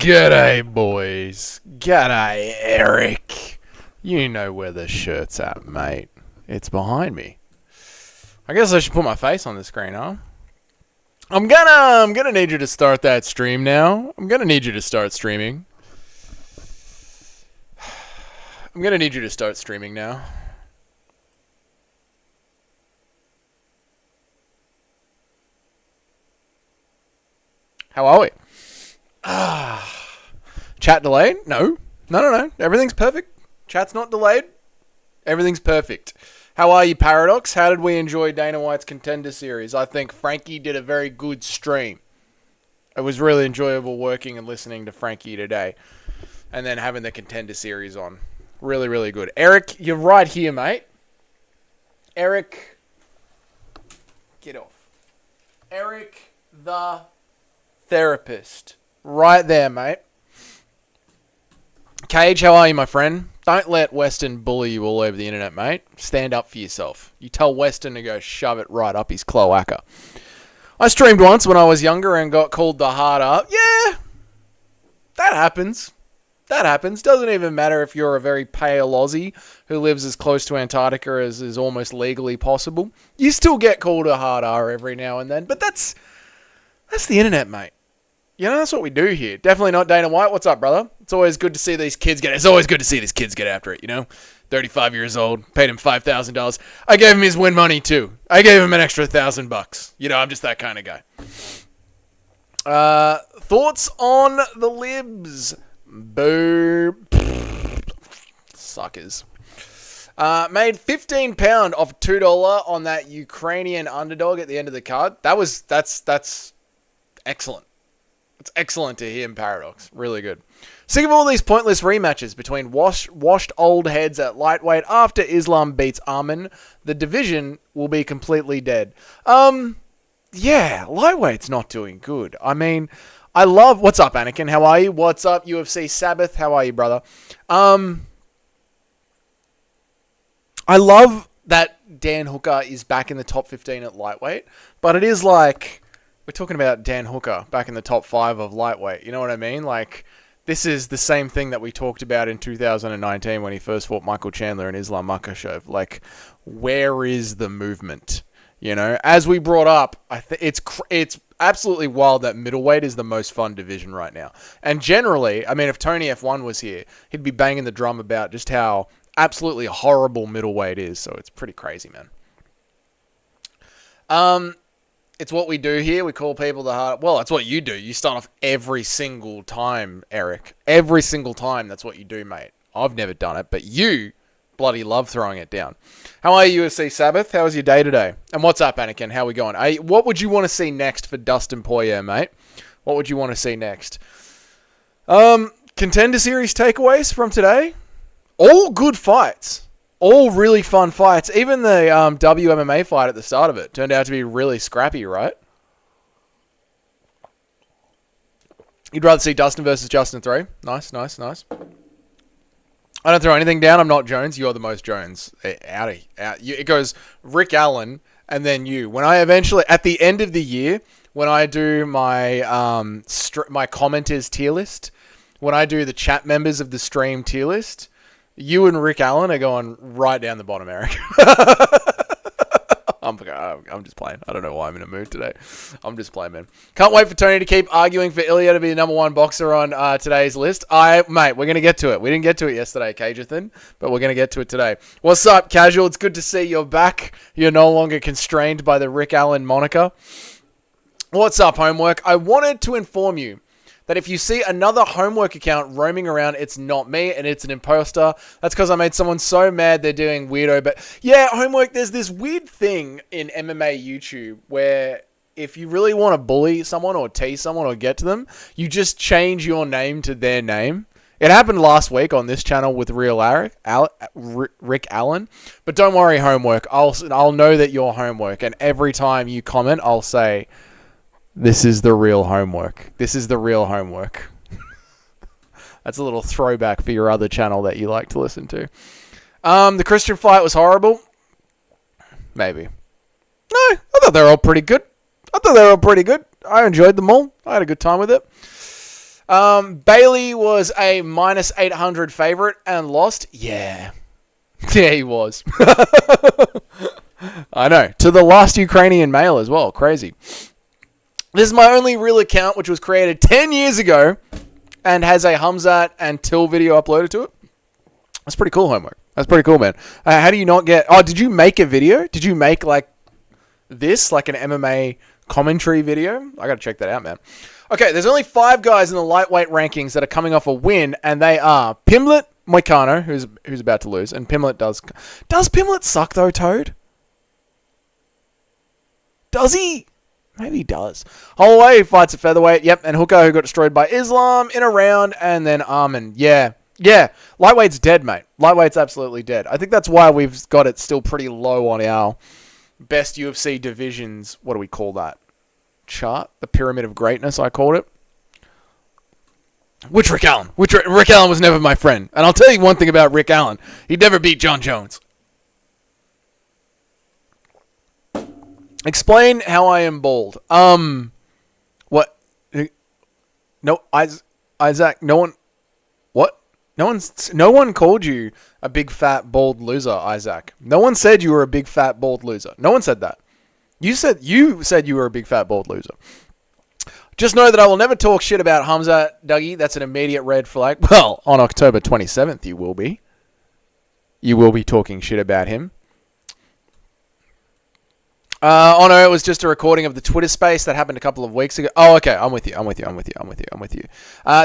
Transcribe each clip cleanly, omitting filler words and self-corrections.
G'day, boys. G'day, Eric. You know where the shirt's at, mate. It's behind me. I guess I should put my face on the screen, huh? I'm gonna need you to start that stream now. I'm gonna need you to start streaming. I'm gonna need you to start streaming now. How are we? Chat delayed? No. Everything's perfect. Chat's not delayed. Everything's perfect. How are you, Paradox? How did we enjoy Dana White's Contender Series? I think Frankie did a very good stream. It was really enjoyable working and listening to Frankie today. And then having the Contender Series on. Really, really good. Eric, you're right here, mate. Eric, get off. Eric the therapist. Right there, mate. Cage, how are you, my friend? Don't let Weston bully you all over the internet, mate. Stand up for yourself. You tell Weston to go shove it right up his cloaca. I streamed once when I was younger and got called the hard R. Yeah, that happens. That happens. Doesn't even matter if you're a very pale Aussie who lives as close to Antarctica as is almost legally possible. You still get called a hard R every now and then. But that's the internet, mate. You know, that's what we do here. Definitely not Dana White. What's up, brother? It's always good to see these kids get... It's always good to see these kids get after it, you know? 35 years old. Paid him $5,000. I gave him his win money, too. I gave him an extra $1,000. You know, I'm just that kind of guy. Thoughts on the libs? Boo. Suckers. Made £15 off $2 on that Ukrainian underdog at the end of the card. That's excellent. It's excellent to hear him, Paradox. Really good. Sick of all these pointless rematches between washed old heads at lightweight after Islam beats Armin. The division will be completely dead. Yeah, lightweight's not doing good. I mean, I love... What's up, Anakin? How are you? What's up, UFC Sabbath? How are you, brother? I love that Dan Hooker is back in the top 15 at lightweight, but it is like... We're talking about Dan Hooker back in the top 5 of lightweight. You know what I mean? Like, this is the same thing that we talked about in 2019 when he first fought Michael Chandler and Islam Makhachev. Like, where is the movement? You know, as we brought up, it's absolutely wild that middleweight is the most fun division right now. And generally, I mean, if Tony F1 was here, he'd be banging the drum about just how absolutely horrible middleweight is. So it's pretty crazy, man. It's what we do here. We call people the hard... Well, that's what you do. You start off every single time, Eric. Every single time, that's what you do, mate. I've never done it, but you bloody love throwing it down. How are you, UFC Sabbath? How was your day today? And what's up, Anakin? How are we going? What would you want to see next for Dustin Poirier, mate? What would you want to see next? Contender Series takeaways from today? All good fights. All really fun fights. Even the WMMA fight at the start of it turned out to be really scrappy, right? You'd rather see Dustin versus Justin 3. Nice. I don't throw anything down. I'm not Jones. You're the most Jones. Out. It goes Rick Allen and then you. When I eventually, at the end of the year, when I do my my commenters tier list, when I do the chat members of the stream tier list, you and Rick Allen are going right down the bottom, Eric. I'm just playing. I don't know why I'm in a mood today. I'm just playing, man. Can't wait for Tony to keep arguing for Ilya to be the number 1 boxer on today's list. Mate, we're going to get to it. We didn't get to it yesterday, Cajethan, but we're going to get to it today. What's up, Casual? It's good to see you're back. You're no longer constrained by the Rick Allen moniker. What's up, Homework? I wanted to inform you that if you see another Homework account roaming around, it's not me and it's an imposter. That's because I made someone so mad they're doing weirdo. But yeah, Homework, there's this weird thing in MMA YouTube where if you really want to bully someone or tease someone or get to them, you just change your name to their name. It happened last week on this channel with Rick Allen. But don't worry, Homework. I'll know that you're Homework. And every time you comment, I'll say... This is the real Homework. This is the real Homework. That's a little throwback for your other channel that you like to listen to. The Christian fight was horrible. Maybe. No, I thought they were all pretty good. I enjoyed them all. I had a good time with it. Bailey was a minus 800 favorite and lost. Yeah. Yeah, he was. I know. To the last Ukrainian male as well. Crazy. This is my only real account, which was created 10 years ago and has a Hamzat and Till video uploaded to it. That's pretty cool, homework. That's pretty cool, man. How do you not get... Oh, did you make a video? Did you make, like, this? Like an MMA commentary video? I gotta check that out, man. Okay, there's only 5 guys in the lightweight rankings that are coming off a win, and they are Pimlet Moicano, who's about to lose, and Pimlet does... Does Pimlet suck, though, Toad? Does he? Maybe he does. Holloway fights at featherweight, yep, and Hooker, who got destroyed by Islam in a round, and then Armin. Yeah. Lightweight's dead, mate. Lightweight's absolutely dead. I think that's why we've got it still pretty low on our best UFC divisions. What do we call that? Chart? The Pyramid of Greatness, I called it. Rick Allen. Rick Allen was never my friend. And I'll tell you one thing about Rick Allen. He'd never beat John Jones. Explain how I am bald. What? No, Isaac, no one... What? No one called you a big, fat, bald loser, Isaac. No one said you were a big, fat, bald loser. No one said that. You said you were a big, fat, bald loser. Just know that I will never talk shit about Hamza, Dougie. That's an immediate red flag. Well, on October 27th, you will be. You will be talking shit about him. Oh no, it was just a recording of the Twitter space that happened a couple of weeks ago. Oh, okay, I'm with you.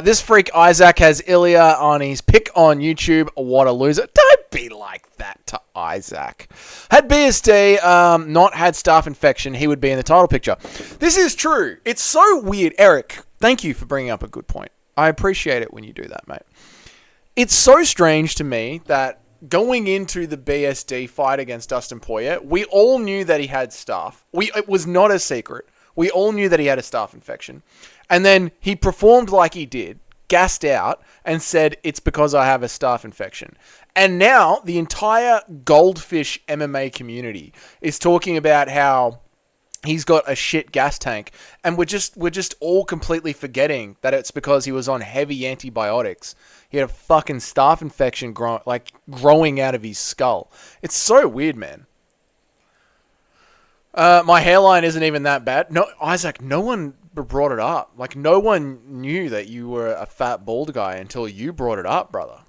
This freak Isaac has Ilya on his pick on YouTube. What a loser. Don't be like that to Isaac. Had BSD not had staph infection, he would be in the title picture. This is true. It's so weird. Eric, thank you for bringing up a good point. I appreciate it when you do that, mate. It's so strange to me that going into the BSD fight against Dustin Poirier, we all knew that he had staph. It was not a secret. We all knew that he had a staph infection. And then he performed like he did, gassed out, and said, it's because I have a staph infection. And now the entire Goldfish MMA community is talking about how he's got a shit gas tank. And we're just all completely forgetting that it's because he was on heavy antibiotics. He had a fucking staph infection growing out of his skull. It's so weird, man. My hairline isn't even that bad. No, Isaac, no one brought it up. Like, no one knew that you were a fat, bald guy until you brought it up, brother.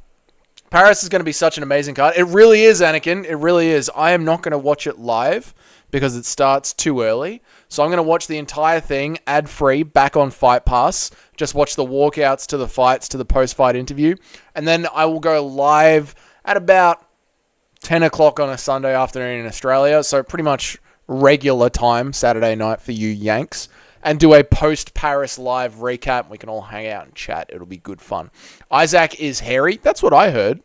Paris is going to be such an amazing card. It really is, Anakin. It really is. I am not going to watch it live because it starts too early. So I'm going to watch the entire thing ad-free back on Fight Pass. Just watch the walkouts to the fights to the post-fight interview. And then I will go live at about 10 o'clock on a Sunday afternoon in Australia. So pretty much regular time, Saturday night for you Yanks. And do a post-Paris live recap. We can all hang out and chat. It'll be good fun. Isaac is hairy. That's what I heard.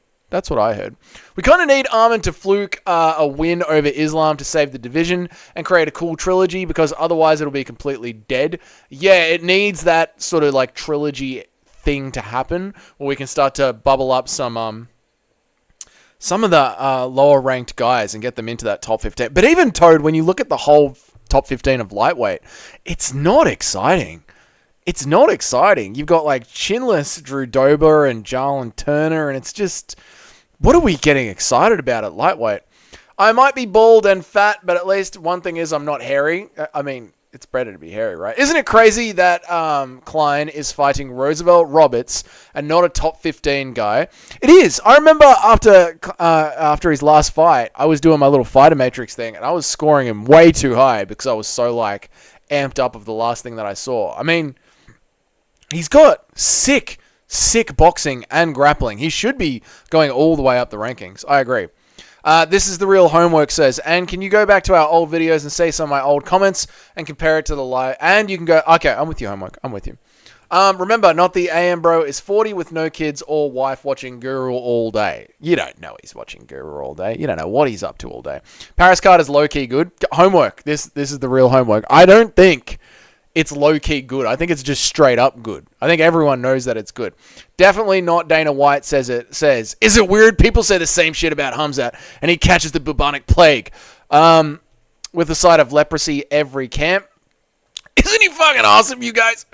We kind of need Armin to fluke a win over Islam to save the division and create a cool trilogy because otherwise it'll be completely dead. Yeah, it needs that sort of like trilogy thing to happen where we can start to bubble up some of the lower ranked guys and get them into that top 15. But even Toad, when you look at the whole top 15 of lightweight, it's not exciting. You've got like Chinless, Drew Dober, and Jarlin Turner, and it's just, what are we getting excited about at lightweight? I might be bald and fat, but at least one thing is I'm not hairy. I mean, it's better to be hairy, right? Isn't it crazy that Klein is fighting Roosevelt Roberts and not a top 15 guy? It is. I remember after his last fight, I was doing my little fighter matrix thing, and I was scoring him way too high because I was so like amped up of the last thing that I saw. I mean, he's got sick boxing and grappling. He should be going all the way up the rankings. I agree. This is the real homework says, and can you go back to our old videos and see some of my old comments and compare it to the live? And you can go, okay, I'm with you, homework. I'm with you. Remember, not the AM bro is 40 with no kids or wife watching Guru all day. You don't know he's watching Guru all day. You don't know what he's up to all day. Paris card is low-key good. Homework. This is the real homework. I don't think it's low-key good. I think it's just straight up good. I think everyone knows that it's good. Definitely not Dana White says, is it weird? People say the same shit about Hamzat, and he catches the bubonic plague. With the side of leprosy every camp. Isn't he fucking awesome, you guys?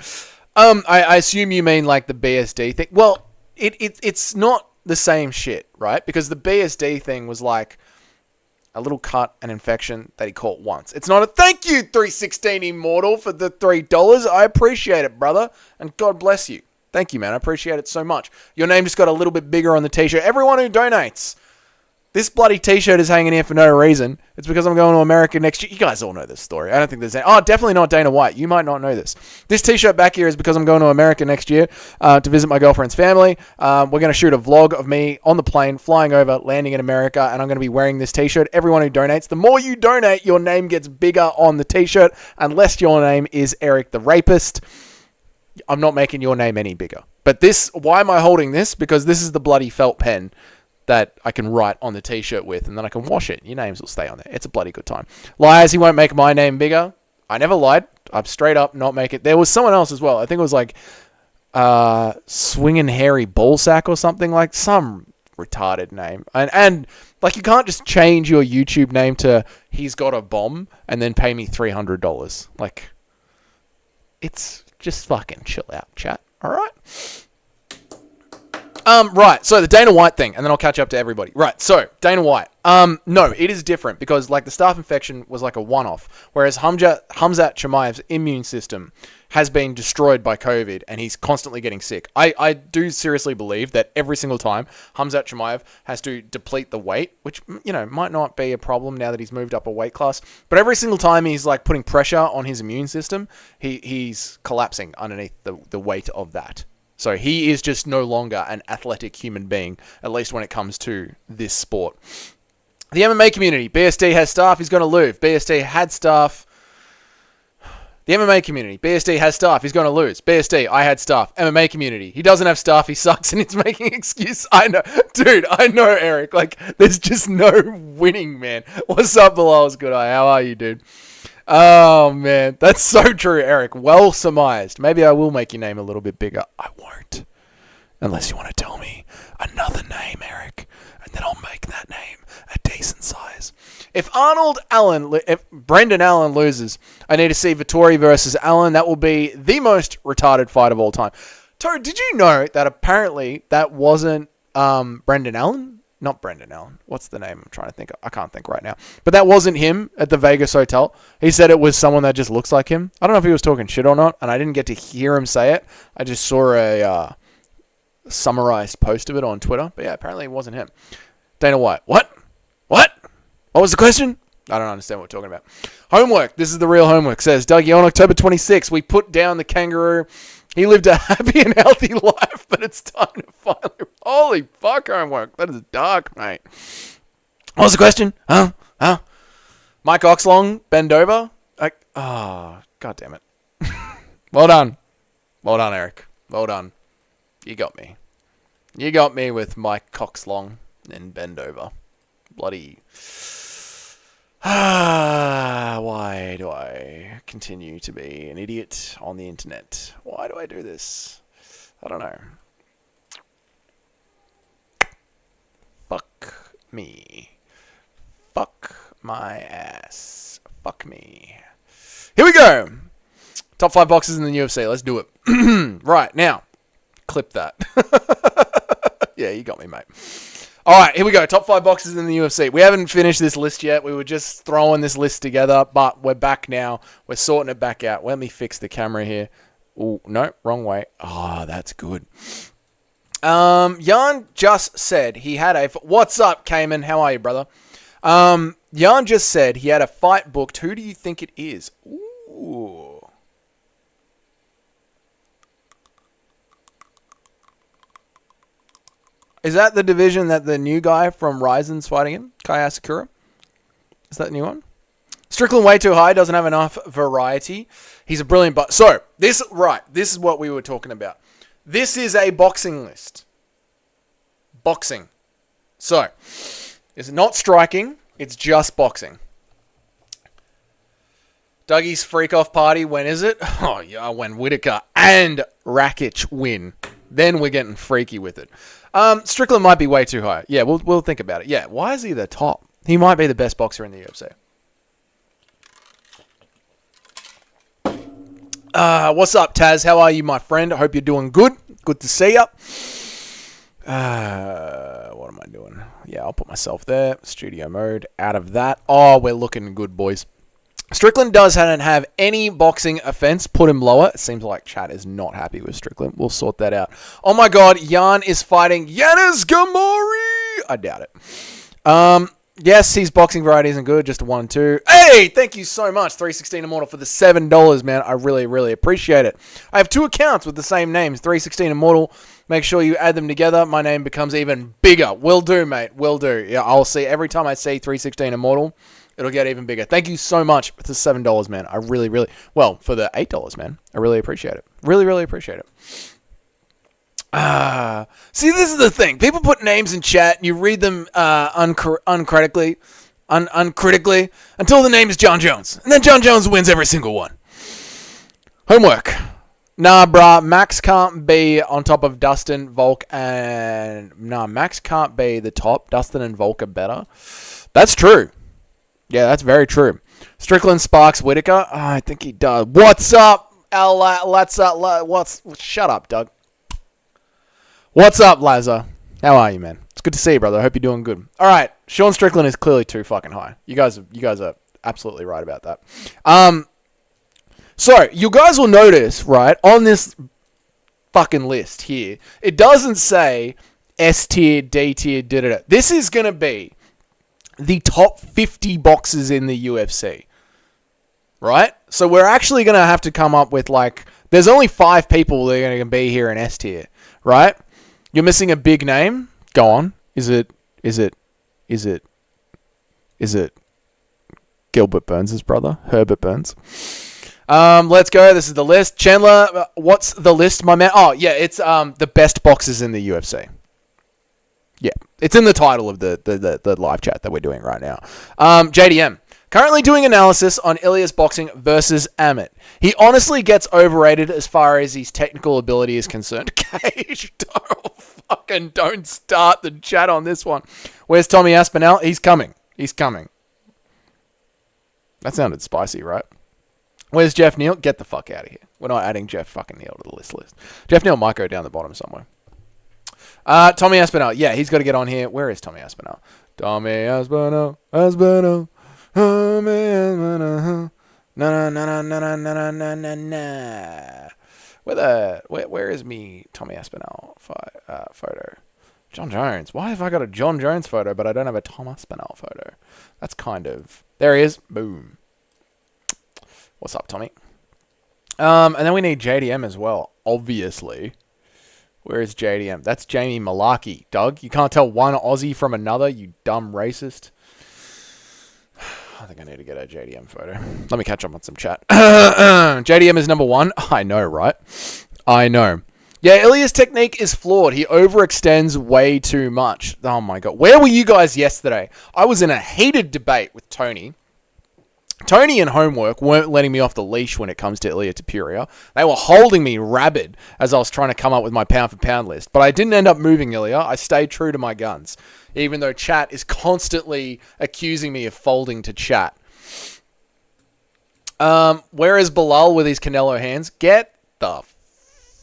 I assume you mean like the BSD thing. Well, it's not the same shit, right? Because the BSD thing was like a little cut, an infection that he caught once. It's not a thank you, 316 Immortal, for the $3. I appreciate it, brother. And God bless you. Thank you, man. I appreciate it so much. Your name just got a little bit bigger on the t-shirt. Everyone who donates. This bloody t-shirt is hanging here for no reason. It's because I'm going to America next year. You guys all know this story. I don't think there's any... Oh, definitely not Dana White. You might not know this. This t-shirt back here is because I'm going to America next year to visit my girlfriend's family. We're going to shoot a vlog of me on the plane, flying over, landing in America, and I'm going to be wearing this t-shirt. Everyone who donates, the more you donate, your name gets bigger on the t-shirt, unless your name is Eric the Rapist. I'm not making your name any bigger. But this... Why am I holding this? Because this is the bloody felt pen that I can write on the t-shirt with, and then I can wash it. Your names will stay on there. It's a bloody good time. Liars, he won't make my name bigger. I never lied. I've straight up not make it. There was someone else as well. I think it was like Swingin' Harry Ballsack or something, like some retarded name. And like, you can't just change your YouTube name to He's Got a Bomb and then pay me $300. Like, it's just fucking chill out, chat. All right? Right, so the Dana White thing, and then I'll catch up to everybody. Right, so, Dana White. No, it is different, because, like, the staph infection was like a one-off, whereas Khamzat Chimaev's immune system has been destroyed by COVID, and he's constantly getting sick. I do seriously believe that every single time Khamzat Chimaev has to deplete the weight, which, you know, might not be a problem now that he's moved up a weight class, but every single time he's, like, putting pressure on his immune system, he's collapsing underneath the weight of that. So he is just no longer an athletic human being, at least when it comes to this sport. The MMA community. BSD has staff. He's going to lose. BSD had staff. The MMA community. BSD has staff. He's going to lose. BSD, I had staff. MMA community. He doesn't have staff. He sucks and he's making excuses. I know. Dude, I know, Eric. Like, there's just no winning, man. What's up, Bilal's good eye? How are you, dude? Oh, man. That's so true, Eric. Well surmised. Maybe I will make your name a little bit bigger. I won't. Unless you want to tell me another name, Eric. And then I'll make that name a decent size. If Brendan Allen loses, I need to see Vettori versus Allen. That will be the most retarded fight of all time. Toad, did you know that apparently that wasn't Brendan Allen? Not Brendan Allen. What's the name I'm trying to think of? I can't think right now. But that wasn't him at the Vegas hotel. He said it was someone that just looks like him. I don't know if he was talking shit or not, and I didn't get to hear him say it. I just saw a summarized post of it on Twitter. But yeah, apparently it wasn't him. Dana White. What? What was the question? I don't understand what we're talking about. Homework. This is the real homework. Says, Dougie, on October 26th, we put down the kangaroo. He lived a happy and healthy life, but it's time to finally... Holy fuck, homework. That is dark, mate. What was the question? Huh? Mike Oxlong, bend over? God damn it. Well done. Well done, Eric. Well done. You got me. You got me with Mike Coxlong and bend over. Bloody... why do I continue to be an idiot on the internet? Why do I do this? I don't know. Fuck me. Fuck my ass. Fuck me. Here we go. Top 5 boxes in the UFC. Let's do it. Right, now. Clip that. Yeah, you got me, mate. All right, here we go. Top 5 boxes in the UFC. We haven't finished this list yet. We were just throwing this list together, but we're back now. We're sorting it back out. Let me fix the camera here. Oh, no, wrong way. Oh, that's good. Jan just said he had a... What's up, Cayman? How are you, brother? Jan just said he had a fight booked. Who do you think it is? Ooh. Is that the division that the new guy from Ryzen's fighting in? Kai Asakura? Is that the new one? Strickland way too high, doesn't have enough variety. He's a brilliant So, this is what we were talking about. This is a boxing list. Boxing. So, it's not striking, it's just boxing. Dougie's freak-off party, when is it? Oh, yeah, when Whitaker and Rakic win. Then we're getting freaky with it. Strickland might be way too high. Yeah, we'll think about it. Yeah, why is he the top? He might be the best boxer in the UFC. What's up, Taz? How are you, my friend? I hope you're doing good. Good to see ya. What am I doing? Yeah, I'll put myself there. Studio mode. Out of that. Oh, we're looking good, boys. Strickland doesn't have any boxing offense. Put him lower. It seems like chat is not happy with Strickland. We'll sort that out. Oh my god, Jan is fighting Yanis Gamori. I doubt it. Yes, his boxing variety isn't good. Just a 1 and 2. Hey, thank you so much, 316 Immortal, for the $7, man. I really, really appreciate it. I have 2 accounts with the same names, 316 Immortal. Make sure you add them together. My name becomes even bigger. Will do, mate. Will do. Yeah, I'll see. Every time I see 316 Immortal, it'll get even bigger. Thank you so much for the $7, man. I really, really... Well, for the $8, man. I really appreciate it. Really, really appreciate it. See, this is the thing. People put names in chat, and you read them uncritically, until the name is John Jones. And then John Jones wins every single one. Homework. Nah, bruh. Max can't be on top of Dustin, Volk, and... Nah, Max can't be the top. Dustin and Volk are better. That's true. Yeah, that's very true. Strickland sparks Whitaker. Oh, I think he does. What's up, Shut up, Doug. What's up, Lazar? How are you, man? It's good to see you, brother. I hope you're doing good. All right, Sean Strickland is clearly too fucking high. You guys are absolutely right about that. So you guys will notice, right, on this fucking list here, it doesn't say S tier, D tier, da. This is gonna be the top 50 boxers in the UFC, right? So we're actually gonna have to come up with there's only 5 people that are gonna be here in S tier, right? You're missing a big name. Go on. Is it Gilbert Burns' brother? Herbert Burns. Let's go. This is the list. Chandler, what's the list, my man? Oh, yeah, it's the best boxers in the UFC. Yeah, it's in the title of the live chat that we're doing right now. JDM. Currently doing analysis on Ilya's boxing versus Amit. He honestly gets overrated as far as his technical ability is concerned. Cage, don't start the chat on this one. Where's Tommy Aspinall? He's coming. That sounded spicy, right? Where's Jeff Neal? Get the fuck out of here. We're not adding Jeff fucking Neal to the list. Jeff Neal might go down the bottom somewhere. Tommy Aspinall. Yeah, he's got to get on here. Where is Tommy Aspinall? Tommy Aspinall. Oh man, na. Where is me Tommy Aspinall photo? John Jones. Why have I got a John Jones photo, but I don't have a Tom Aspinall photo? That's kind of... There he is. Boom. What's up, Tommy? And then we need JDM as well, obviously. Where is JDM? That's Jamie Malaki. Doug, you can't tell one Aussie from another, you dumb racist. I think I need to get a JDM photo. Let me catch up on some chat. JDM is number 1. I know, right? I know. Yeah, Ilya's technique is flawed. He overextends way too much. Oh my god. Where were you guys yesterday? I was in a heated debate with Tony. Tony and Homework weren't letting me off the leash when it comes to Ilya Tapuria. They were holding me rabid as I was trying to come up with my pound-for-pound list. But I didn't end up moving Ilya. I stayed true to my guns. Even though chat is constantly accusing me of folding to chat. Where is Bilal with his Canelo hands? Get the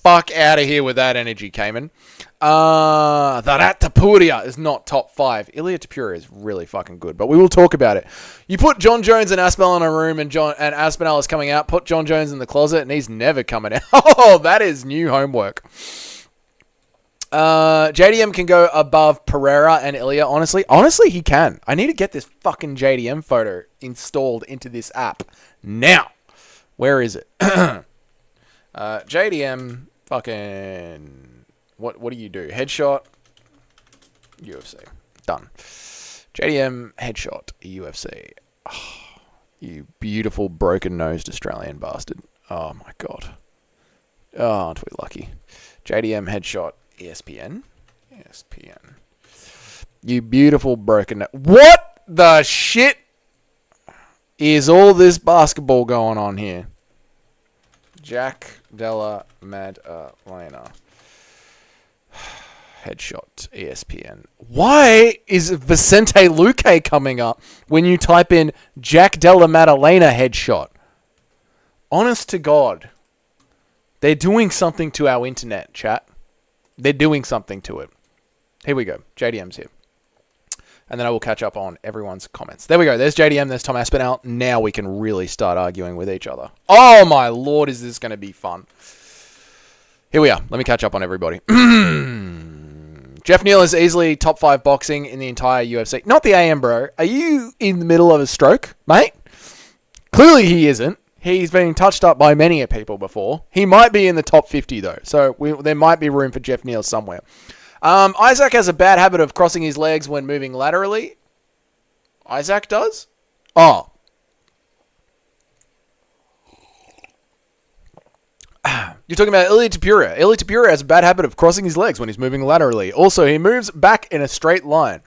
fuck out of here with that energy, Cayman. That Tapuria is not top 5. Ilya Tapuria is really fucking good, but we will talk about it. You put John Jones and Aspinall in a room and Aspinall is coming out. Put John Jones in the closet and he's never coming out. Oh, that is new homework. JDM can go above Pereira and Ilya. Honestly, he can. I need to get this fucking JDM photo installed into this app now. Where is it? JDM fucking... What do you do? Headshot, UFC. Done. JDM, headshot, UFC. Oh, you beautiful broken-nosed Australian bastard. Oh, my God. Oh, aren't we lucky? JDM, headshot, ESPN. ESPN. You beautiful broken... What the shit is all this basketball going on here? Jack Della Madalena. Headshot, ESPN. Why is Vicente Luque coming up when you type in Jack Della Maddalena headshot? Honest to God. They're doing something to our internet, chat. They're doing something to it. Here we go. JDM's here. And then I will catch up on everyone's comments. There we go. There's JDM. There's Tom Aspinall. Now we can really start arguing with each other. Oh, my Lord. Is this going to be fun? Here we are. Let me catch up on everybody. Jeff Neal is easily top 5 boxing in the entire UFC. Not the AM, bro. Are you in the middle of a stroke, mate? Clearly he isn't. He's been touched up by many people before. He might be in the top 50, though. So there might be room for Jeff Neal somewhere. Isaac has a bad habit of crossing his legs when moving laterally. Isaac does? Oh. You're talking about Ilia Topuria. Ilia Topuria has a bad habit of crossing his legs when he's moving laterally. Also, he moves back in a straight line.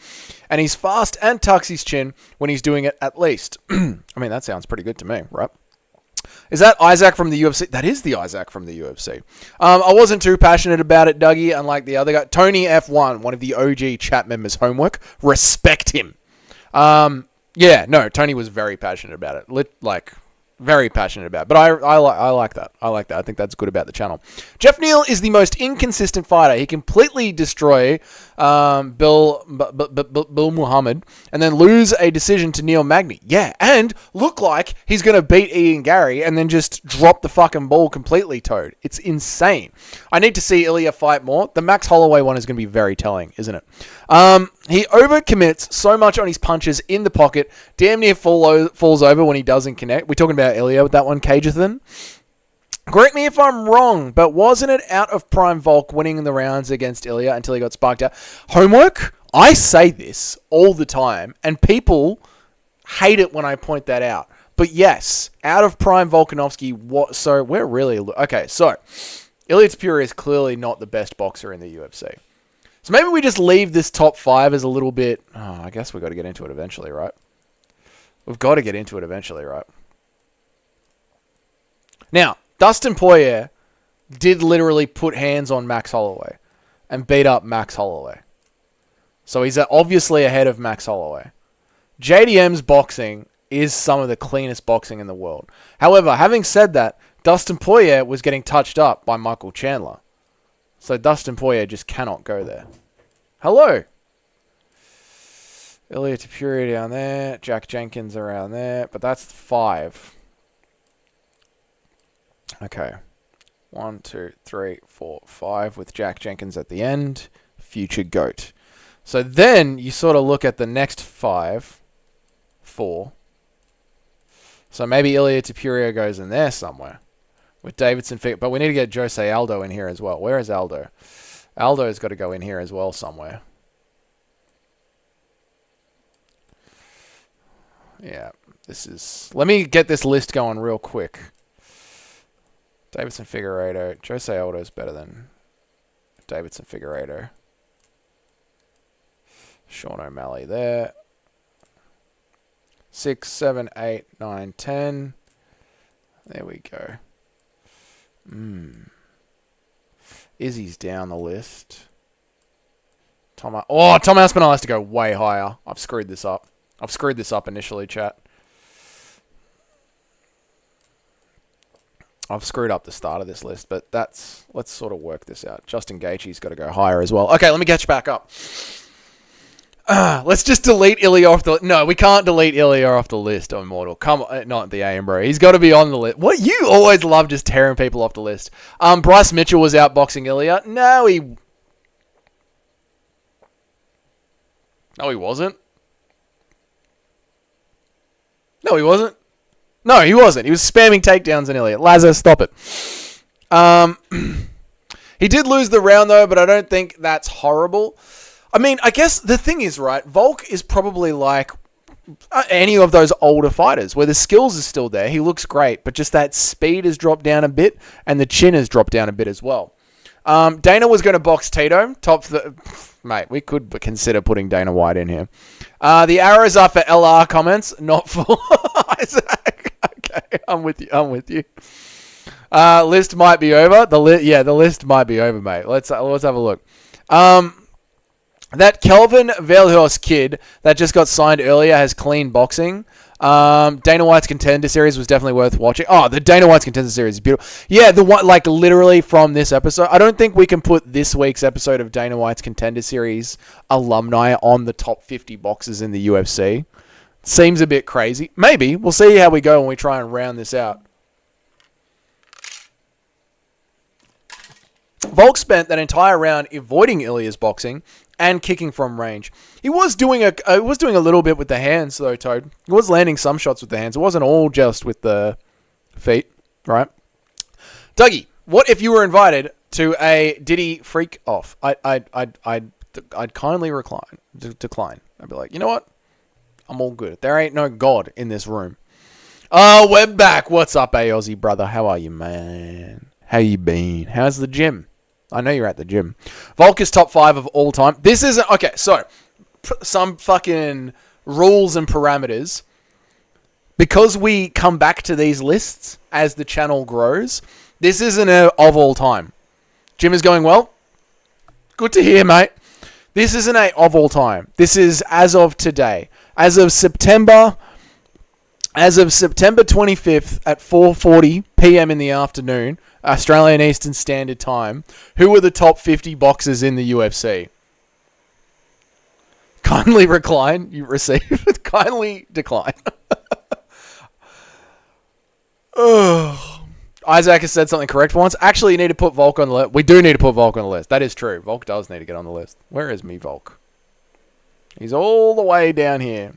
And he's fast and tucks his chin when he's doing it at least. I mean, that sounds pretty good to me, right? Is that Isaac from the UFC? That is the Isaac from the UFC. I wasn't too passionate about it, Dougie, unlike the other guy. Tony F1, one of the OG chat members' homework. Respect him. Yeah, no, Tony was very passionate about it. Very passionate about it. But I like that. I like that. I think that's good about the channel. Jeff Neal is the most inconsistent fighter. He completely destroy Bill Muhammad and then lose a decision to Neil Magny. Yeah, and look like he's going to beat Ian Gary and then just drop the fucking ball completely, Toad. It's insane. I need to see Ilya fight more. The Max Holloway one is going to be very telling, isn't it? He overcommits so much on his punches in the pocket, damn near falls over when he doesn't connect. We're talking about Ilya with that one, Cagethan. Correct me if I'm wrong, but wasn't it out of prime Volk winning the rounds against Ilya until he got sparked out? Homework? I say this all the time, and people hate it when I point that out. But yes, out of prime Volkanovski, so we're really... Okay, so Ilia Topuria is clearly not the best boxer in the UFC. So maybe we just leave this top 5 as a little bit... Oh, I guess we've got to get into it eventually, right? We've got to get into it eventually, right? Now, Dustin Poirier did literally put hands on Max Holloway and beat up Max Holloway. So he's obviously ahead of Max Holloway. JDM's boxing is some of the cleanest boxing in the world. However, having said that, Dustin Poirier was getting touched up by Michael Chandler. So Dustin Poirier just cannot go there. Hello. Ilia Topuria down there. Jack Jenkins around there. But that's 5. Okay. 1, 2, 3, 4, 5 with Jack Jenkins at the end. Future GOAT. So then you sort of look at the next 5. 4. So maybe Ilia Topuria goes in there somewhere. With Davidson, but we need to get Jose Aldo in here as well. Where is Aldo? Aldo's got to go in here as well somewhere. Yeah, this is... Let me get this list going real quick. Davidson Figueiredo. Jose Aldo's better than Davidson Figueiredo. Sean O'Malley there. 6, 7, 8, 9, 10. There we go. Izzy's down the list. Tom Aspinall has to go way higher. I've screwed this up. I've screwed this up initially, chat. I've screwed up the start of this list, but let's sort of work this out. Justin Gaethje's got to go higher as well. Okay, let me catch back up. Let's just delete Ilya off the... No, we can't delete Ilya off the list, Immortal. Come on, not the AM, bro. He's got to be on the list. What? You always love just tearing people off the list. Bryce Mitchell was outboxing Ilya. No, he wasn't. No, he wasn't. No, he wasn't. He was spamming takedowns on Ilya. Lazar, stop it. He did lose the round, though, but I don't think that's horrible. I mean, I guess the thing is, right, Volk is probably like any of those older fighters where the skills are still there. He looks great, but just that speed has dropped down a bit and the chin has dropped down a bit as well. Dana was going to box Tito. Mate, we could consider putting Dana White in here. The arrows are for LR comments, not for Isaac. Okay, I'm with you. List might be over. The list might be over, mate. Let's have a look. That Kelvin Verhulst kid that just got signed earlier has clean boxing. Dana White's Contender Series was definitely worth watching. Oh, the Dana White's Contender Series is beautiful. Yeah, the one, like, literally from this episode. I don't think we can put this week's episode of Dana White's Contender Series alumni on the top 50 boxers in the UFC. Seems a bit crazy. Maybe. We'll see how we go when we try and round this out. Volk spent that entire round avoiding Ilya's boxing and kicking from range. He was doing a little bit with the hands, though, Toad. He was landing some shots with the hands. It wasn't all just with the feet, right? Dougie, what if you were invited to a Diddy freak off? I'd kindly decline. I'd be like, you know what? I'm all good. There ain't no God in this room. Oh, we're back. What's up, Aussie brother? How are you, man? How you been? How's the gym? I know you're at the gym. Volk is top 5 of all time. This isn't... Okay, so... Some fucking rules and parameters. Because we come back to these lists as the channel grows, this isn't a of all time. Gym is going well? Good to hear, mate. This isn't a of all time. This is as of today. As of September 25th at 4:40 p.m. in the afternoon, Australian Eastern Standard Time, who are the top 50 boxers in the UFC? Kindly recline. You receive. Kindly decline. Isaac has said something correct for once. Actually, you need to put Volk on the list. We do need to put Volk on the list. That is true. Volk does need to get on the list. Where is me, Volk? He's all the way down here.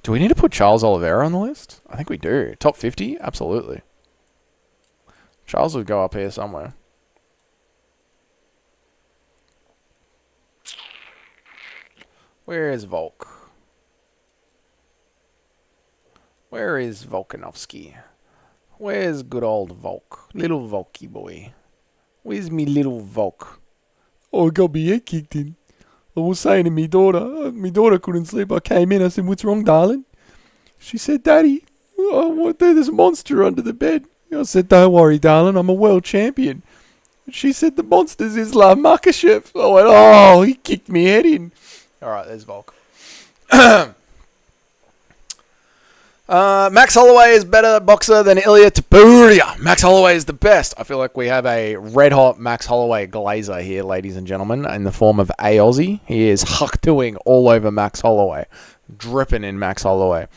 Do we need to put Charles Oliveira on the list? I think we do. Top 50? Absolutely. Charles would go up here somewhere. Where is Volk? Where is Volkanovski? Where's good old Volk? Little Volky boy. Where's me little Volk? Oh, I got my head kicked in. I was saying to my daughter couldn't sleep. I came in, I said, "What's wrong, darling?" She said, "Daddy, there's a monster under the bed." I said, "Don't worry, darling, I'm a world champion." She said, "The monster's Islam Makhachev." I went, "Oh, he kicked me head in." Alright, there's Volk. Max Holloway is better boxer than Ilia Topuria. Max Holloway is the best. I feel like we have a red-hot Max Holloway glazer here, ladies and gentlemen, in the form of A Aussie. He is huck-doing all over Max Holloway. Dripping in Max Holloway.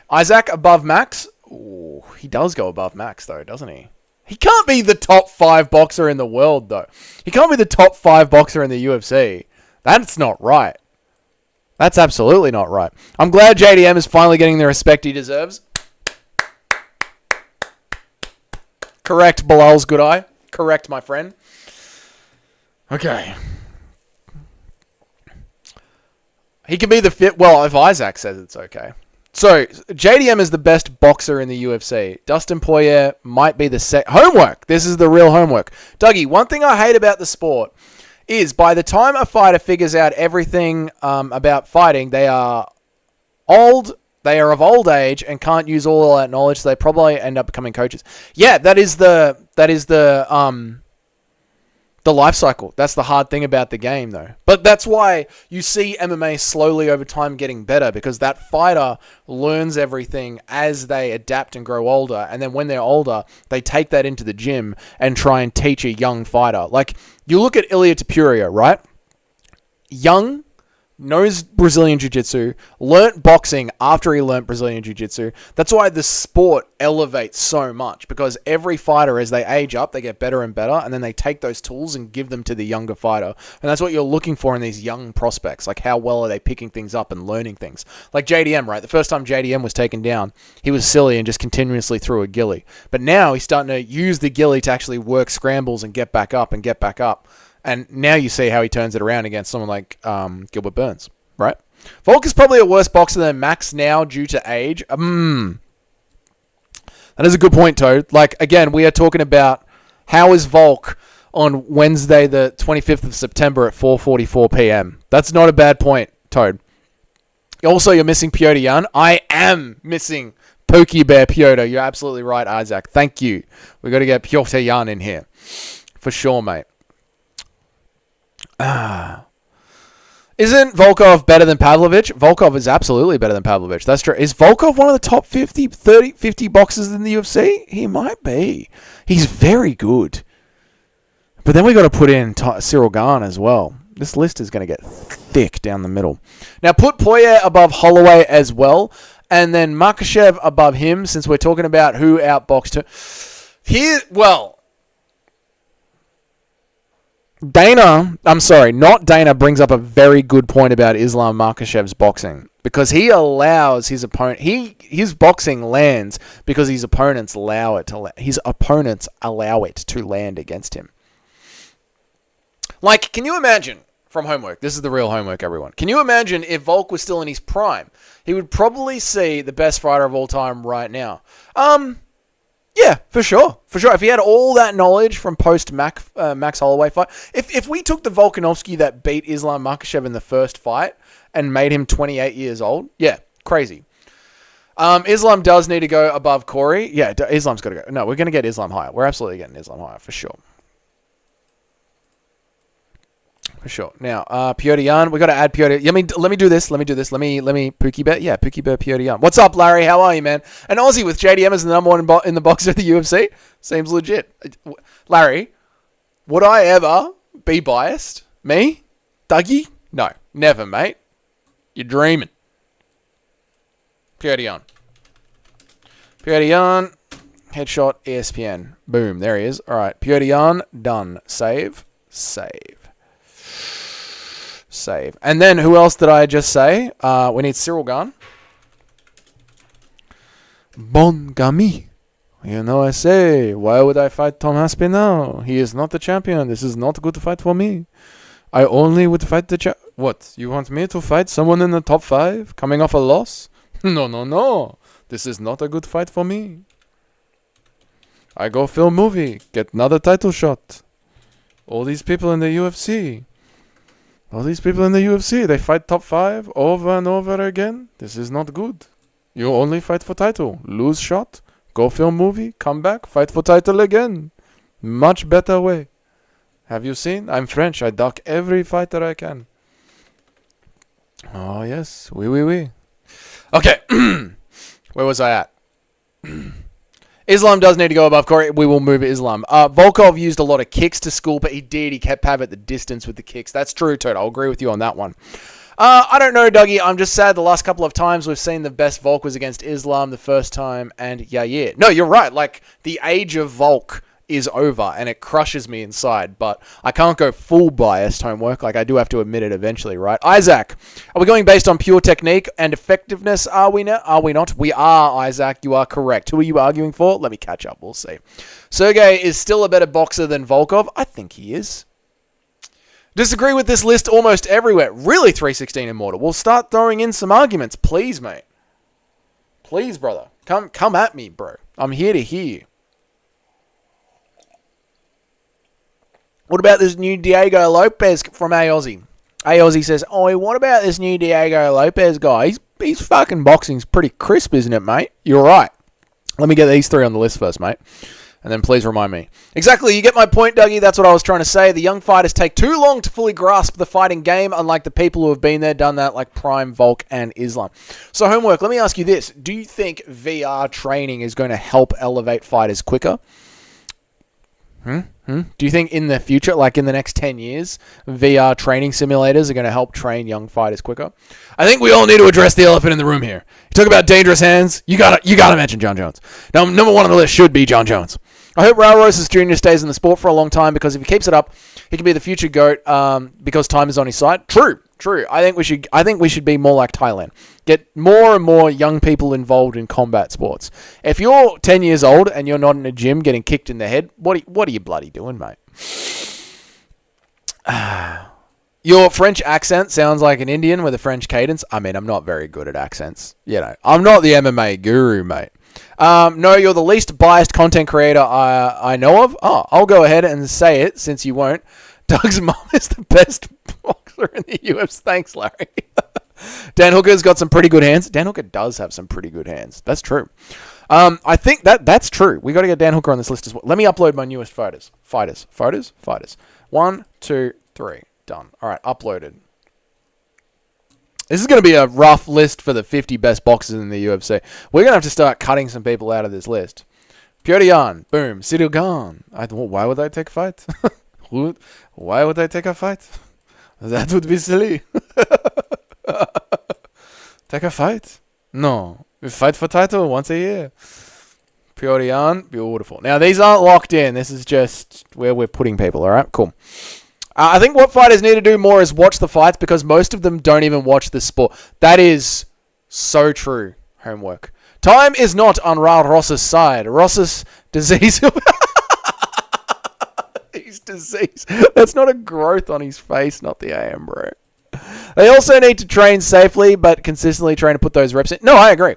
Isaac above Max? Ooh, he does go above Max, though, doesn't he? He can't be the top 5 boxer in the world, though. He can't be the top 5 boxer in the UFC. That's not right. That's absolutely not right. I'm glad JDM is finally getting the respect he deserves. Correct, Bilal's good eye. Correct, my friend. Okay. He can be the fit. Well, if Isaac says it's okay. So, JDM is the best boxer in the UFC. Dustin Poirier might be the homework. This is the real homework. Dougie, one thing I hate about the sport is by the time a fighter figures out everything about fighting, they are old, they are of old age, and can't use all that knowledge, so they probably end up becoming coaches. Yeah, that is the life cycle. That's the hard thing about the game, though. But that's why you see MMA slowly over time getting better, because that fighter learns everything as they adapt and grow older, and then when they're older, they take that into the gym and try and teach a young fighter. Like, you look at Ilia Topuria, right? Young, knows Brazilian Jiu-Jitsu, learnt boxing after he learnt Brazilian Jiu-Jitsu. That's why the sport elevates so much, because every fighter, as they age up, they get better and better, and then they take those tools and give them to the younger fighter. And that's what you're looking for in these young prospects. Like, how well are they picking things up and learning things? Like JDM, right? The first time JDM was taken down, he was silly and just continuously threw a ghillie. But now he's starting to use the ghillie to actually work scrambles and get back up and get back up. And now you see how he turns it around against someone like Gilbert Burns, right? Volk is probably a worse boxer than Max now due to age. That is a good point, Toad. Like, again, we are talking about how is Volk on Wednesday, the 25th of September at 4:44 p.m. That's not a bad point, Toad. Also, you're missing Piotr Jan. I am missing Pokey Bear Piotr. You're absolutely right, Isaac. Thank you. We've got to get Piotr Jan in here. For sure, mate. Isn't Volkov better than Pavlovich? Volkov is absolutely better than Pavlovich. That's true. Is Volkov one of the top 50 boxers in the UFC? He might be. He's very good. But then we got to put in Cyril Gane as well. This list is going to get thick down the middle. Now put Poirier above Holloway as well. And then Makhachev above him, since we're talking about who outboxed her. Here, well... Dana brings up a very good point about Islam Makhachev's boxing, because he allows his opponent, his boxing lands because his opponents allow it to land against him. Like, can you imagine, from homework, this is the real homework, everyone. Can you imagine if Volk was still in his prime? He would probably see the best fighter of all time right now. Yeah, for sure. If he had all that knowledge from post-Max Holloway fight. If we took the Volkanovski that beat Islam Makhachev in the first fight and made him 28 years old, yeah, crazy. Islam does need to go above Corey. Yeah, Islam's got to go. No, we're going to get Islam higher. We're absolutely getting Islam higher, for sure. For sure. Now, Piotr Jan, we got to add Piotr. Let me do this. Let me Pookie Bear. Yeah, Pookie Bear, Piotr Jan. What's up, Larry? How are you, man? An Aussie with JDM as the number one in the boxer of the UFC? Seems legit. Larry, would I ever be biased? Me? Dougie? No, never, mate. You're dreaming. Piotr Jan. Piotr Jan, headshot, ESPN. Boom, there he is. All right, Piotr Jan, done. Save. And then who else did I just say? We need Cyril Gane. Bon Gami. You know I say, why would I fight Tom Aspinall? He is not the champion. This is not a good fight for me. I only would fight the What? You want me to fight someone in the top 5 coming off a loss? No. This is not a good fight for me. I go film movie. Get another title shot. All these people in the UFC. They fight top 5 over and over again. This is not good. You only fight for title. Lose shot. Go film movie. Come back. Fight for title again. Much better way. Have you seen? I'm French. I duck every fighter I can. Oh, yes. Oui. Okay. Where was I at? Islam does need to go above Corey. We will move Islam. Volkov used a lot of kicks to school, but he kept Pav at the distance with the kicks. That's true, Toad. I'll agree with you on that one. I don't know, Dougie. I'm just sad the last couple of times we've seen the best Volk was against Islam the first time, and yeah. No, you're right. Like, the age of Volk is over, and it crushes me inside, but I can't go full biased homework. Like, I do have to admit it eventually, right? Isaac, are we going based on pure technique and effectiveness? Are we not? We are, Isaac. You are correct. Who are you arguing for? Let me catch up. We'll see. Sergey is still a better boxer than Volkov. I think he is. Disagree with this list almost everywhere. Really, 316 Immortal. We'll start throwing in some arguments. Please, mate. Please, brother. Come at me, bro. I'm here to hear you. What about this new Diego Lopez from Aussie? Aussie says, what about this new Diego Lopez guy? His fucking boxing's pretty crisp, isn't it, mate? You're right. Let me get these 3 on the list first, mate. And then please remind me. Exactly, you get my point, Dougie. That's what I was trying to say. The young fighters take too long to fully grasp the fighting game, unlike the people who have been there, done that, like Prime, Volk, and Islam. So, homework, let me ask you this. Do you think VR training is going to help elevate fighters quicker? Do you think in the future, like in the next 10 years, VR training simulators are going to help train young fighters quicker? I think we all need to address the elephant in the room here. You talk about dangerous hands, you gotta mention John Jones. Now, number 1 on the list should be John Jones. I hope Raul Rosas Jr. stays in the sport for a long time, because if he keeps it up, he can be the future GOAT, because time is on his side. True. I think we should be more like Thailand. Get more and more young people involved in combat sports. If you're 10 years old and you're not in a gym getting kicked in the head, what are you bloody doing, mate? Your French accent sounds like an Indian with a French cadence. I mean, I'm not very good at accents. I'm not the MMA guru, mate. No, you're the least biased content creator I know of. I'll go ahead and say it since you won't. Doug's mom is the best boxer in the UFC. Thanks, Larry. Dan Hooker's got some pretty good hands. Dan Hooker does have some pretty good hands. That's true. I think that's true. We got to get Dan Hooker on this list as well. Let me upload my newest photos. Fighters. 1, 2, 3. Done. All right, uploaded. This is going to be a rough list for the 50 best boxers in the UFC. We're going to have to start cutting some people out of this list. Petr Yan, boom. Cyril Gane. Why would I take a fight? Why would I take a fight? That would be silly. Take a fight? No. We fight for title once a year. Petr Yan, beautiful. Now, these aren't locked in. This is just where we're putting people, all right? Cool. I think what fighters need to do more is watch the fights because most of them don't even watch the sport. That is so true, homework. Time is not on Raul Rosas' side. Rosas' disease... His disease. That's not a growth on his face, not the AM, bro. They also need to train safely, but consistently trying to put those reps in. No, I agree.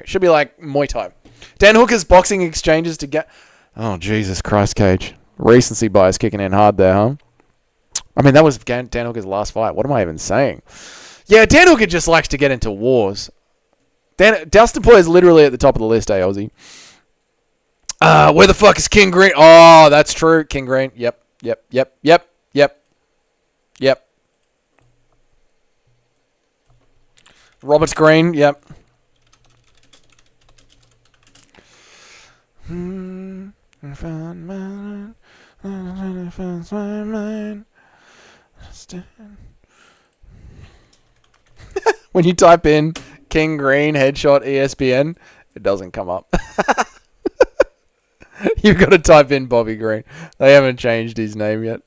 Should be like Muay Thai. Dan Hooker's boxing exchanges to get... Oh, Jesus Christ, Cage. Recency bias kicking in hard there, huh? I mean, that was Dan Hooker's last fight. What am I even saying? Yeah, Dan Hooker just likes to get into wars. Dustin Poirier is literally at the top of the list, Aussie? Where the fuck is King Green? Oh, that's true. King Green. Yep. Roberts Green. Yep. When you type in King Green headshot ESPN, it doesn't come up. You've got to type in Bobby Green. They haven't changed his name yet.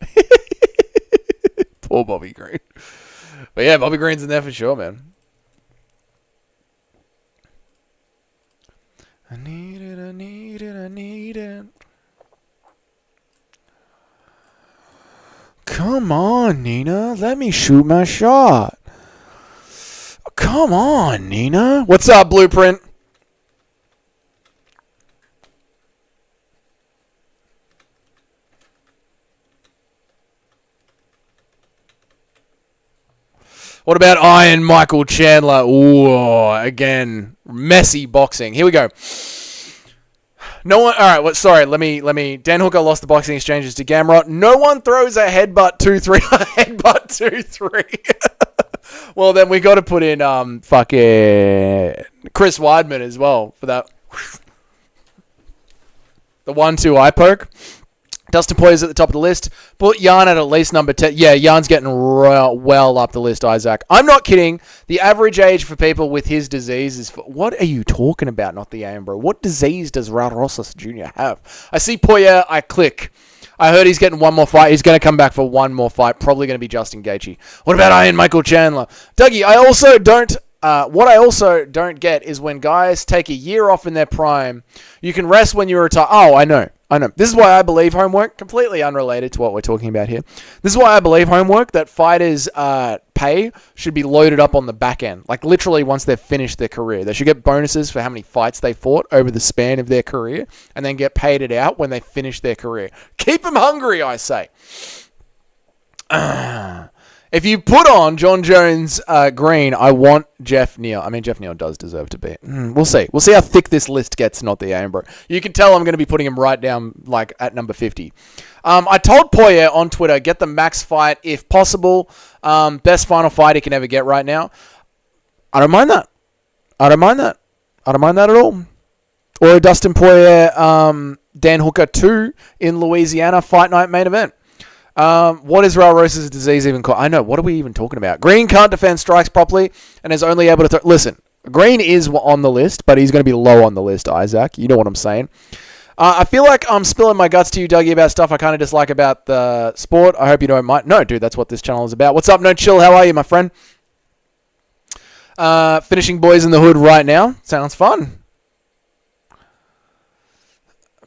Poor Bobby Green. But yeah, Bobby Green's in there for sure, man. I need it. Come on, Nina. Let me shoot my shot. Come on, Nina. What's up, Blueprint? What about Iron Michael Chandler? Ooh, again, messy boxing. Here we go. No one. All right. Sorry. Let me. Dan Hooker lost the boxing exchanges to Gamrot. No one throws a headbutt 2-3. Headbutt 2-3. Well, then we got to put in fucking Chris Weidman as well for that. The 1-2 eye poke. Dustin Poirier's at the top of the list. Put Yan at least number 10. Yeah, Yan's getting well up the list, Isaac. I'm not kidding. The average age for people with his disease is... What are you talking about, not the AM, bro? What disease does Raul Rosas Jr. have? I see Poirier, I click. I heard he's getting one more fight. He's going to come back for one more fight. Probably going to be Justin Gaethje. What about Iron Michael Chandler? Dougie, I also don't... what I also don't get is when guys take a year off in their prime, you can rest when you retire. Oh, I know. This is why I believe, homework, completely unrelated to what we're talking about here. This is why I believe, homework, that fighters' pay should be loaded up on the back end. Like, literally, once they've finished their career. They should get bonuses for how many fights they fought over the span of their career, and then get paid it out when they finish their career. Keep them hungry, I say. If you put on John Jones Green, I want Jeff Neal. I mean, Jeff Neal does deserve to be. We'll see. We'll see how thick this list gets, not the aim, bro. You can tell I'm going to be putting him right down, like, at number 50. I told Poirier on Twitter, get the max fight if possible. Best final fight he can ever get right now. I don't mind that. I don't mind that at all. Or Dustin Poirier, Dan Hooker 2 in Louisiana, fight night main event. What is Raul Rosas' disease even called? I know. What are we even talking about? Green can't defend strikes properly and is only able to throw. Listen, Green is on the list, but he's going to be low on the list, Isaac. You know what I'm saying. I feel like I'm spilling my guts to you, Dougie, about stuff I kind of dislike about the sport. I hope you don't mind. No, dude, that's what this channel is about. What's up, No Chill? How are you, my friend? Finishing Boys in the Hood right now. Sounds fun.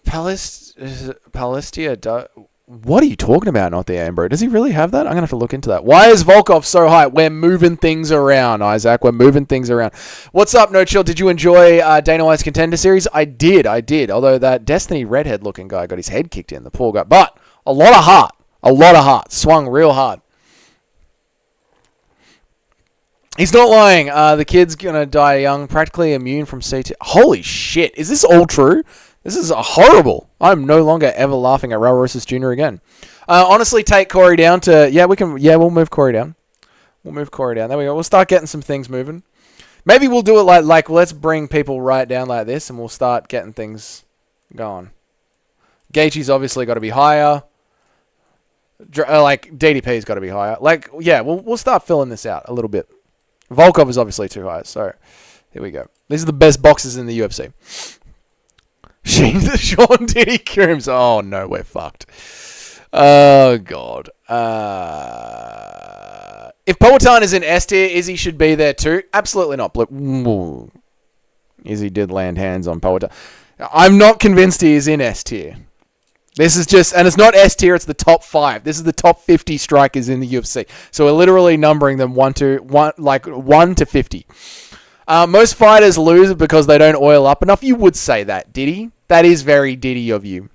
Palestia... What are you talking about, not the AM, bro? Does he really have that? I'm going to have to look into that. Why is Volkov so high? We're moving things around, Isaac. We're moving things around. What's up, No Chill? Did you enjoy Dana White's Contender Series? I did. Although that Destiny redhead-looking guy got his head kicked in, the poor guy. But a lot of heart. Swung real hard. He's not lying. The kid's going to die young, practically immune from CT. Holy shit. Is this all true? This is horrible. I'm no longer ever laughing at Raul Rosas Jr. again. Honestly, take Corey down to... we'll move Corey down. We'll move Corey down. There we go. We'll start getting some things moving. Maybe we'll do it like let's bring people right down like this, and we'll start getting things going. Gaethje's obviously got to be higher. Like DDP's got to be higher. Like, yeah, we'll start filling this out a little bit. Volkov is obviously too high, so here we go. These are the best boxers in the UFC. Sean Diddy Coombs. Oh no, we're fucked. Oh god. If Poatan is in S tier, Izzy should be there too. Absolutely not. Izzy did land hands on Poatan. I'm not convinced he is in S tier. This is just, and it's not S tier, it's the top 5. This is the top 50 strikers in the UFC. So we're literally numbering them 1 to 50. Most fighters lose because they don't oil up enough. You would say that, Diddy. That is very Diddy of you.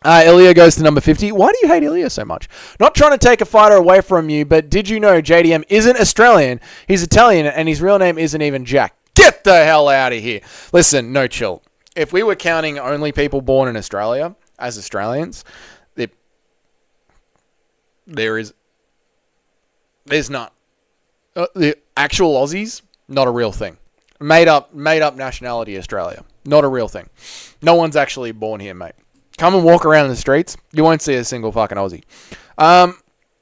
Ilya goes to number 50. Why do you hate Ilya so much? Not trying to take a fighter away from you, but did you know JDM isn't Australian? He's Italian, and his real name isn't even Jack. Get the hell out of here. Listen, no chill. If we were counting only people born in Australia as Australians, there's not. The actual Aussies, not a real thing. Made up nationality Australia. Not a real thing. No one's actually born here, mate. Come and walk around in the streets. You won't see a single fucking Aussie.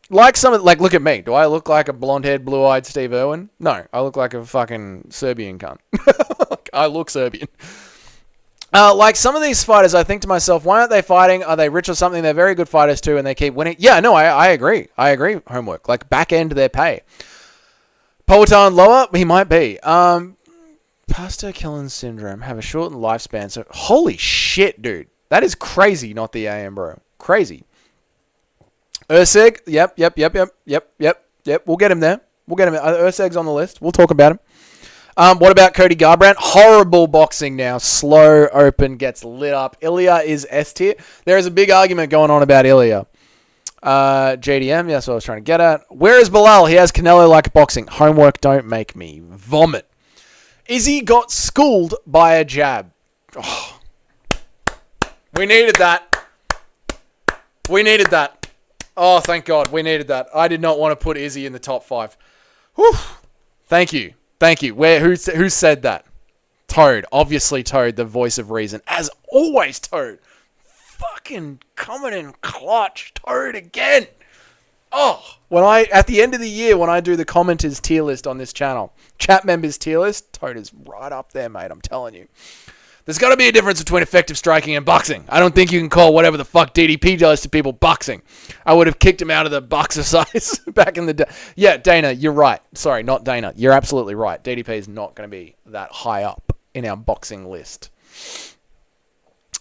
Look at me. Do I look like a blonde-haired, blue-eyed Steve Irwin? No. I look like a fucking Serbian cunt. I look Serbian. Like some of these fighters, I think to myself, why aren't they fighting? Are they rich or something? They're very good fighters too, and they keep winning. Yeah, no, I agree. I agree, Homework. Like, back end their pay. Poatan lower? He might be. Pastor Killen syndrome. Have a shortened lifespan. So, holy shit, dude. That is crazy, not the AM, bro. Crazy. Urseg. Yep. We'll get him there. Urseg's on the list. We'll talk about him. What about Cody Garbrandt? Horrible boxing now. Slow, open, gets lit up. Ilya is S tier. There is a big argument going on about Ilya. JDM, that's what I was trying to get at. Where is Bilal? He has Canelo-like boxing. Homework, don't make me vomit. Izzy got schooled by a jab. Oh. We needed that. Oh, thank God. We needed that. I did not want to put Izzy in the top 5. Whew. Thank you. Who said that? Toad. Obviously Toad, the voice of reason. As always, Toad. Fucking coming in clutch. Toad again. Oh, at the end of the year, when I do the commenters tier list on this channel, chat members tier list, Toad is right up there, mate. I'm telling you. There's got to be a difference between effective striking and boxing. I don't think you can call whatever the fuck DDP does to people boxing. I would have kicked him out of the boxercise back in the day. Yeah, Dana, you're right. Sorry, not Dana. You're absolutely right. DDP is not going to be that high up in our boxing list.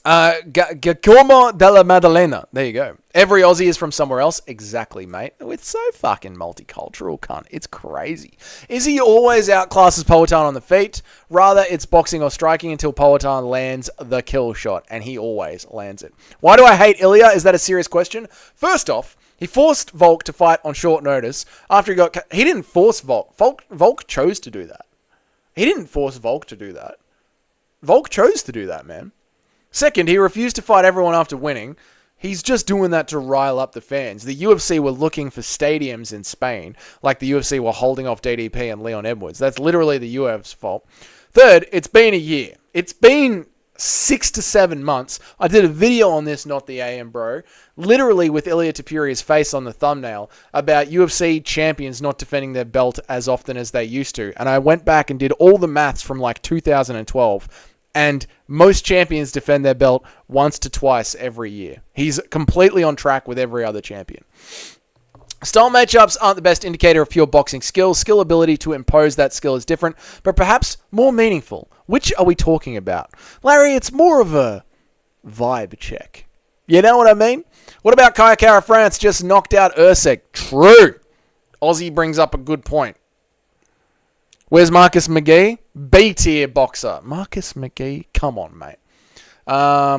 Giacomo della Maddalena. There you go. Every Aussie is from somewhere else. Exactly, mate. It's so fucking multicultural, cunt. It's crazy. Izzy always outclasses Poatan on the feet. Rather, it's boxing or striking until Poatan lands the kill shot, and he always lands it. Why do I hate Ilya? Is that a serious question? First off, he forced Volk to fight on short notice after he got... He didn't force Volk. Volk chose to do that. He didn't force Volk to do that. Volk chose to do that, man. Second, he refused to fight everyone after winning. He's just doing that to rile up the fans. The UFC were looking for stadiums in Spain, like the UFC were holding off DDP and Leon Edwards. That's literally the UF's fault. Third, it's been a year. It's been 6 to 7 months. I did a video on this, not the AM, bro. Literally with Ilya Tapuria's face on the thumbnail about UFC champions not defending their belt as often as they used to. And I went back and did all the maths from like 2012. And most champions defend their belt once to twice every year. He's completely on track with every other champion. Style matchups aren't the best indicator of pure boxing skill. Skill ability to impose that skill is different, but perhaps more meaningful. Which are we talking about? Larry, it's more of a vibe check. You know what I mean? What about Kayakara France just knocked out Urseg? True. Aussie brings up a good point. Where's Marcus McGee? B-tier boxer. Marcus McGee? Come on, mate.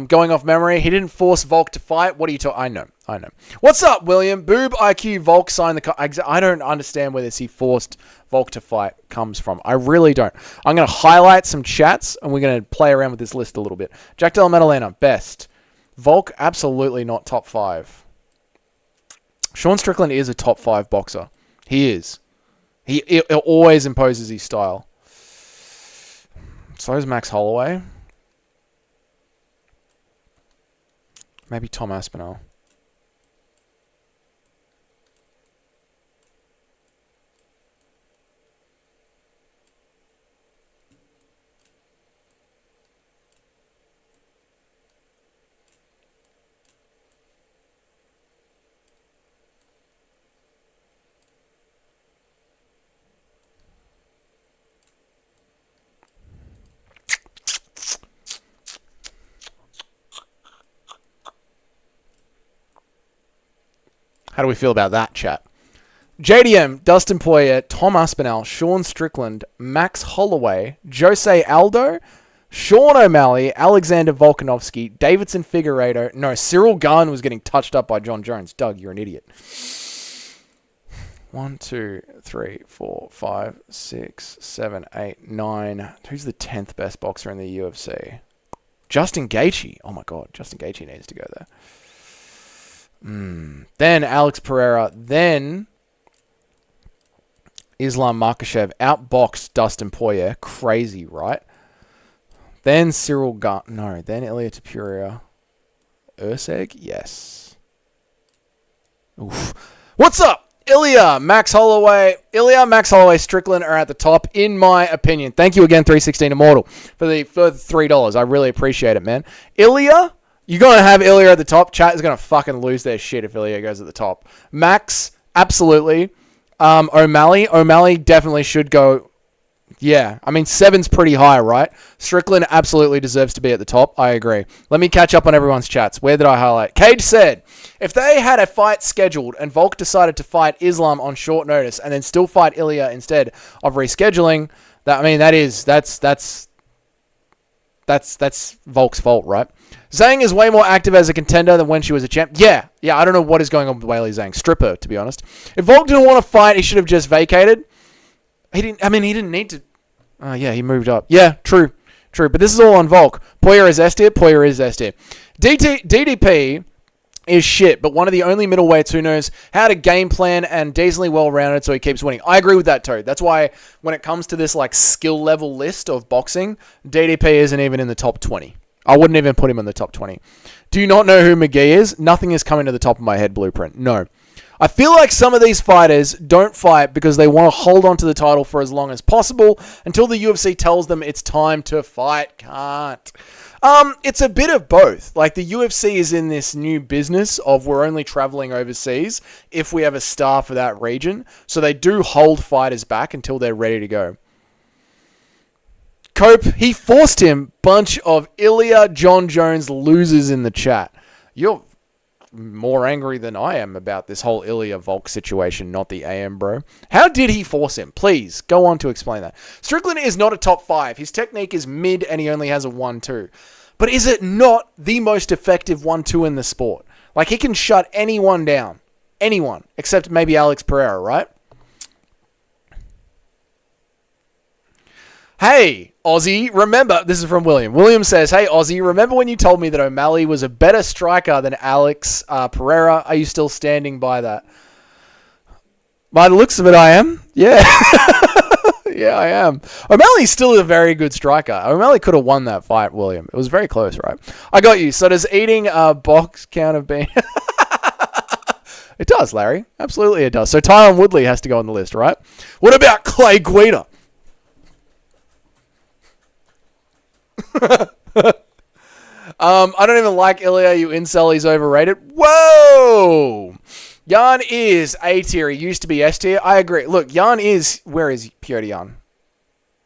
Going off memory, he didn't force Volk to fight. What are you talking? I know. What's up, William? Boob IQ Volk signed the... I don't understand where this he forced Volk to fight comes from. I really don't. I'm going to highlight some chats, and we're going to play around with this list a little bit. Jack Della Maddalena, best. Volk, absolutely not top 5. Sean Strickland is a top 5 boxer. He is. He always imposes his style. So is Max Holloway. Maybe Tom Aspinall. How do we feel about that, chat? JDM, Dustin Poirier, Tom Aspinall, Sean Strickland, Max Holloway, Jose Aldo, Sean O'Malley, Alexander Volkanovski, Davidson Figueiredo. No, Cyril Gane was getting touched up by John Jones. Doug, you're an idiot. 1, 2, 3, 4, 5, 6, 7, 8, 9. Who's the 10th best boxer in the UFC? Justin Gaethje. Oh my God, Justin Gaethje needs to go there. Then Alex Pereira. Then Islam Makhachev outboxed Dustin Poirier. Crazy, right? Then Cyril Gane. No, then Ilia Topuria. Urseg? Yes. Oof. What's up? Ilya, Max Holloway, Strickland are at the top, in my opinion. Thank you again, 316 Immortal, for the $3. I really appreciate it, man. Ilya, you're going to have Ilya at the top. Chat is going to fucking lose their shit if Ilya goes at the top. Max, absolutely. O'Malley definitely should go. Yeah, I mean, 7's pretty high, right? Strickland absolutely deserves to be at the top. I agree. Let me catch up on everyone's chats. Where did I highlight? Cage said, if they had a fight scheduled and Volk decided to fight Islam on short notice and then still fight Ilya instead of rescheduling, that's Volk's fault, right? Zhang is way more active as a contender than when she was a champ. Yeah, I don't know what is going on with Weili Zhang. Stripper, to be honest. If Volk didn't want to fight, he should have just vacated. He didn't need to. Oh, yeah, he moved up. Yeah, true. But this is all on Volk. Poirier is S tier. DDP is shit, but one of the only middleweights who knows how to game plan and decently well-rounded, so he keeps winning. I agree with that, Toad. That's why when it comes to this like skill level list of boxing, DDP isn't even in the top 20. I wouldn't even put him in the top 20. Do you not know who McGee is? Nothing is coming to the top of my head, Blueprint. No. I feel like some of these fighters don't fight because they want to hold on to the title for as long as possible until the UFC tells them it's time to fight. Can't. It's a bit of both. Like, the UFC is in this new business of we're only traveling overseas if we have a star for that region. So they do hold fighters back until they're ready to go. Cope, he forced him. Bunch of Ilya John Jones losers in the chat. You're more angry than I am about this whole Ilya Volk situation, not the AM, bro. How did he force him? Please, go on to explain that. Strickland is not a top 5. His technique is mid and he only has a 1-2. But is it not the most effective 1-2 in the sport? Like, he can shut anyone down. Anyone. Except maybe Alex Pereira, right? Hey, Aussie, remember... This is from William. William says, hey, Aussie, remember when you told me that O'Malley was a better striker than Alex Pereira? Are you still standing by that? By the looks of it, I am. Yeah. Yeah, I am. O'Malley's still a very good striker. O'Malley could have won that fight, William. It was very close, right? I got you. So does eating a box count of being... It does, Larry. Absolutely it does. So Tyron Woodley has to go on the list, right? What about Clay Guida? I don't even like Ilya, you incel, he's overrated. Whoa! Jan is A tier. He used to be S tier. I agree. Look, Jan is... Where is Petr Yan?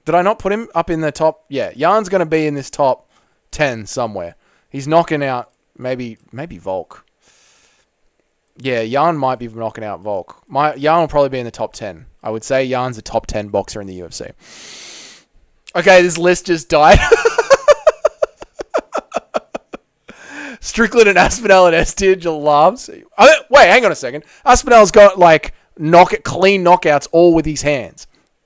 Did I not put him up in the top? Yeah, Jan's going to be in this top 10 somewhere. He's knocking out maybe Volk. Yeah, Jan might be knocking out Volk. Jan will probably be in the top 10. I would say Jan's a top 10 boxer in the UFC. Okay, this list just died. Strickland and Aspinall and S tier labs. Wait, hang on a second. Aspinall's got like clean knockouts all with his hands.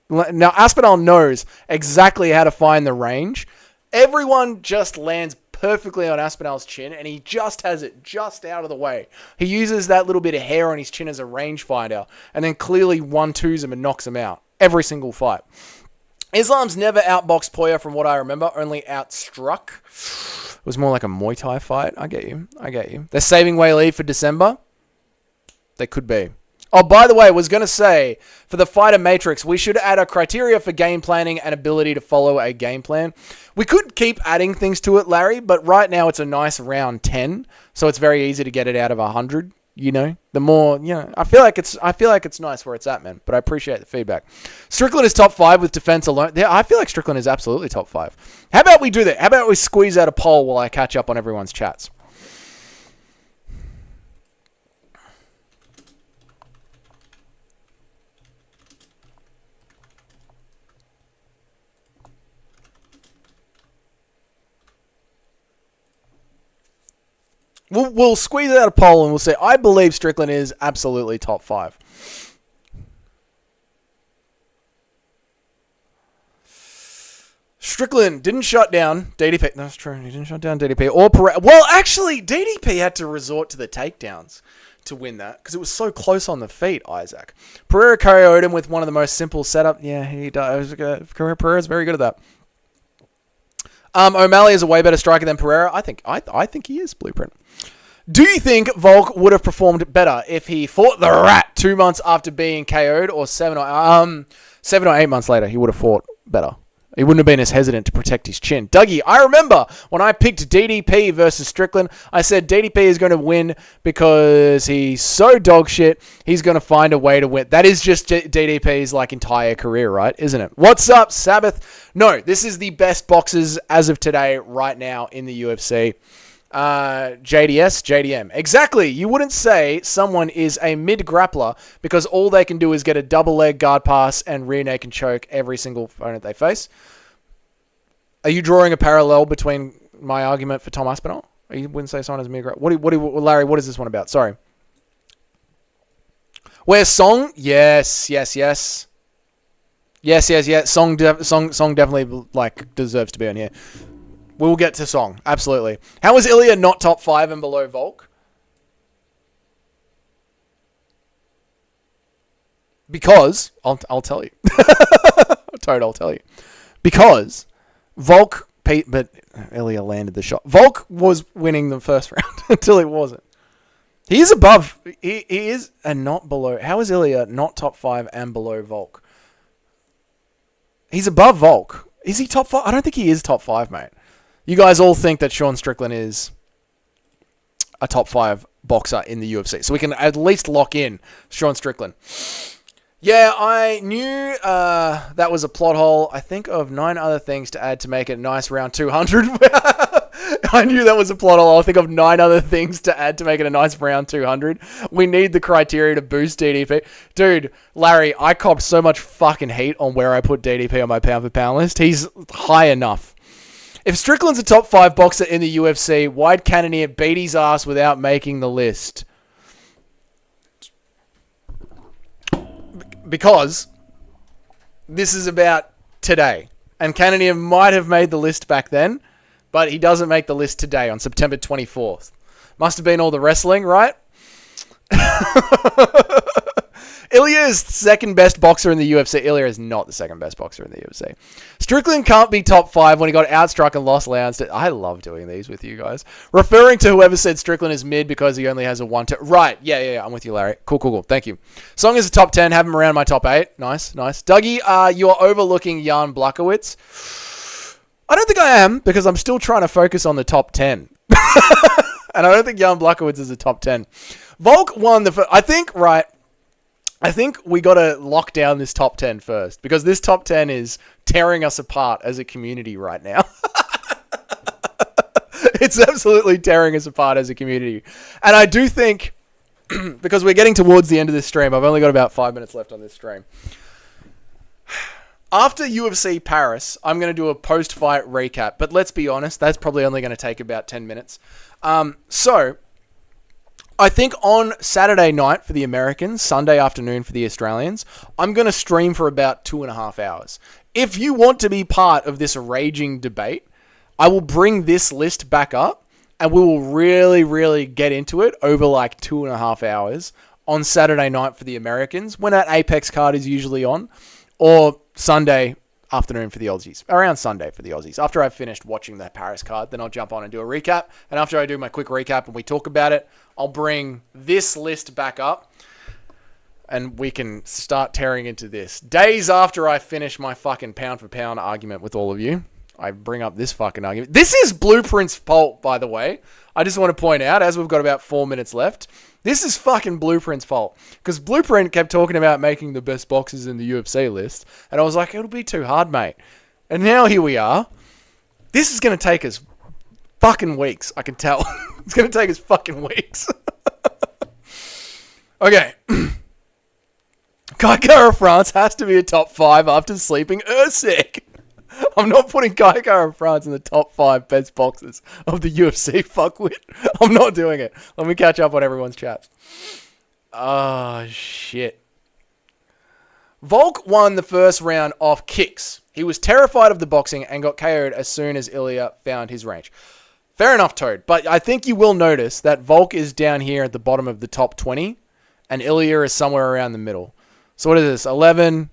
Now Aspinall knows exactly how to find the range. Everyone just lands perfectly on Aspinall's chin, and he just has it just out of the way. He uses that little bit of hair on his chin as a rangefinder, and then clearly 1-2s him and knocks him out. Every single fight. Islam's never outboxed Poya from what I remember, only outstruck. It was more like a Muay Thai fight. I get you. They're saving Weili for December. They could be. Oh, by the way, I was going to say, for the Fighter Matrix, we should add a criteria for game planning and ability to follow a game plan. We could keep adding things to it, Larry, but right now it's a nice round 10, so it's very easy to get it out of 100. You know, the more, you know, I feel like it's nice where it's at, man. But I appreciate the feedback. Strickland is top 5 with defense alone. Yeah, I feel like Strickland is absolutely top 5. How about we do that? How about we squeeze out a poll while I catch up on everyone's chats? We'll squeeze out a poll and we'll say, I believe Strickland is absolutely top 5. Strickland didn't shut down DDP. That's true. He didn't shut down DDP or Pereira. Well, actually, DDP had to resort to the takedowns to win that because it was so close on the feet, Isaac. Pereira KO'd him with one of the most simple setup. Yeah, he does. Pereira's very good at that. O'Malley is a way better striker than Pereira. I think he is, Blueprint. Do you think Volk would have performed better if he fought the Rat 2 months after being KO'd, or 7 or 8 months later? He would have fought better. He wouldn't have been as hesitant to protect his chin. Dougie, I remember when I picked DDP versus Strickland, I said DDP is going to win because he's so dog shit, he's going to find a way to win. That is just DDP's like entire career, right? Isn't it? What's up, Sabbath? No, this is the best boxers as of today right now in the UFC. JDS, JDM. Exactly. You wouldn't say someone is a mid-grappler because all they can do is get a double leg guard pass and rear naked choke every single opponent they face. Are you drawing a parallel between my argument for Tom Aspinall? You wouldn't say someone is a mid-grappler. Larry, what is this one about? Sorry. Where's Song? Yes. Song definitely deserves to be on here. We'll get to Song. Absolutely. How is Ilya not top 5 and below Volk? Because, I'll tell you. Toad, I'll tell you. Because Volk, but Ilya landed the shot. Volk was winning the first round until he wasn't. He is above. He is and not below. How is Ilya not top 5 and below Volk? He's above Volk. Is he top 5? I don't think he is top 5, mate. You guys all think that Sean Strickland is a top 5 boxer in the UFC. So we can at least lock in Sean Strickland. Yeah, I knew that was a plot hole. I think of 9 other things to add to make it a nice round 200. I knew that was a plot hole. I'll think of 9 other things to add to make it a nice round 200. We need the criteria to boost DDP. Dude, Larry, I copped so much fucking heat on where I put DDP on my pound-for-pound list. He's high enough. If Strickland's a top 5 boxer in the UFC, why'd Cannonier beat his ass without making the list? Because this is about today. And Cannonier might have made the list back then, but he doesn't make the list today on September 24th. Must have been all the wrestling, right? Ilya is second best boxer in the UFC. Ilya is not the second best boxer in the UFC. Strickland can't be top 5 when he got outstruck and lost rounds. I love doing these with you guys. Referring to whoever said Strickland is mid because he only has a 1-2. Right. Yeah. I'm with you, Larry. Cool. Thank you. Song is a top 10. Have him around my top 8. Nice. Dougie, you're overlooking Jan Blachowicz. I don't think I am because I'm still trying to focus on the top 10. And I don't think Jan Blachowicz is a top 10. Volk won the... I think we got to lock down this top 10 first because this top 10 is tearing us apart as a community right now. It's absolutely tearing us apart as a community. And I do think, because we're getting towards the end of this stream, I've only got about 5 minutes left on this stream. After UFC Paris, I'm going to do a post-fight recap. But let's be honest, that's probably only going to take about 10 minutes. So... I think on Saturday night for the Americans, Sunday afternoon for the Australians, I'm going to stream for about 2.5 hours. If you want to be part of this raging debate, I will bring this list back up and we will really, really get into it over like 2.5 hours on Saturday night for the Americans when that Apex card is usually on. or Sunday afternoon for the Aussies. Around Sunday for the Aussies. After I've finished watching the Paris card, then I'll jump on and do a recap. And after I do my quick recap and we talk about it, I'll bring this list back up and we can start tearing into this. Days after I finish my fucking pound for pound argument with all of you, I bring up this fucking argument. This is Blueprint's fault, by the way. I just want to point out, as we've got about 4 minutes left, this is fucking Blueprint's fault. Because Blueprint kept talking about making the best boxes in the UFC list. And I was like, it'll be too hard, mate. And now here we are. This is going to take us fucking weeks, I can tell. It's going to take us fucking weeks. Okay. Kai Kara France has to be a top 5 after sleeping Usyk. I'm not putting Kai Kara France in the top 5 best boxers of the UFC. Fuckwit. I'm not doing it. Let me catch up on everyone's chats. Oh, shit. Volk won the first round off kicks. He was terrified of the boxing and got KO'd as soon as Ilya found his range. Fair enough, Toad. But I think you will notice that Volk is down here at the bottom of the top 20 and Ilya is somewhere around the middle. So what is this? 11,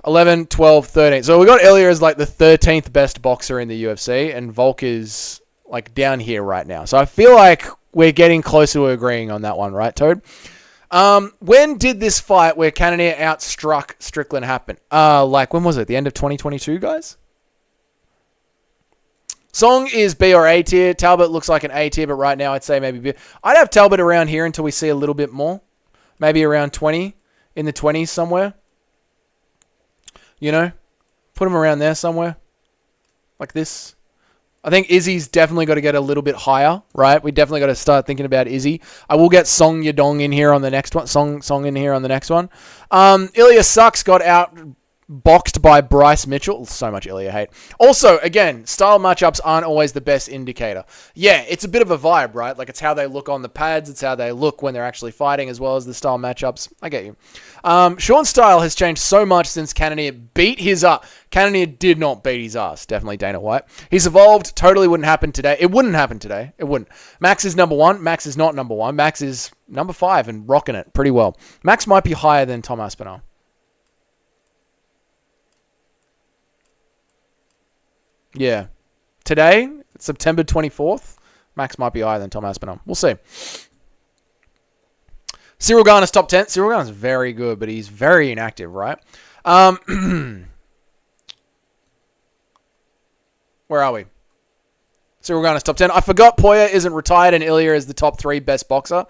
12, 13. So we got Ilya as like the 13th best boxer in the UFC, and Volk is like down here right now. So I feel like we're getting close to agreeing on that one, right, Toad? When did this fight where Cannonier outstruck Strickland happen? Like when was it? The end of 2022, guys? Song is B or A tier. Talbot looks like an A tier, but right now I'd say maybe B. I'd have Talbot around here until we see a little bit more. Maybe around 20. In the 20s somewhere. You know? Put him around there somewhere. Like this. I think Izzy's definitely got to get a little bit higher, right? We definitely got to start thinking about Izzy. I will get Song Yadong in here on the next one. Song in here on the next one. Ilya Sucks got out boxed by Bryce Mitchell. So much Ilya hate. Also, again, style matchups aren't always the best indicator. Yeah, it's a bit of a vibe, right? Like, it's how they look on the pads. It's how they look when they're actually fighting, as well as the style matchups. I get you. Sean's style has changed so much since Cannonier beat his ass. Cannonier did not beat his ass. Definitely Dana White. He's evolved. Totally wouldn't happen today. It wouldn't happen today. It wouldn't. Max is number 1. Max is not number 1. Max is number 5 and rocking it pretty well. Max might be higher than Tom Aspinall. Yeah. Today, September 24th, Max might be higher than Tom Aspinall. We'll see. Cyril Garner's top 10. Cyril Garner's very good, but he's very inactive, right? Where are we? Cyril Garner's top 10. I forgot Poirier isn't retired and Ilya is the top 3 best boxer.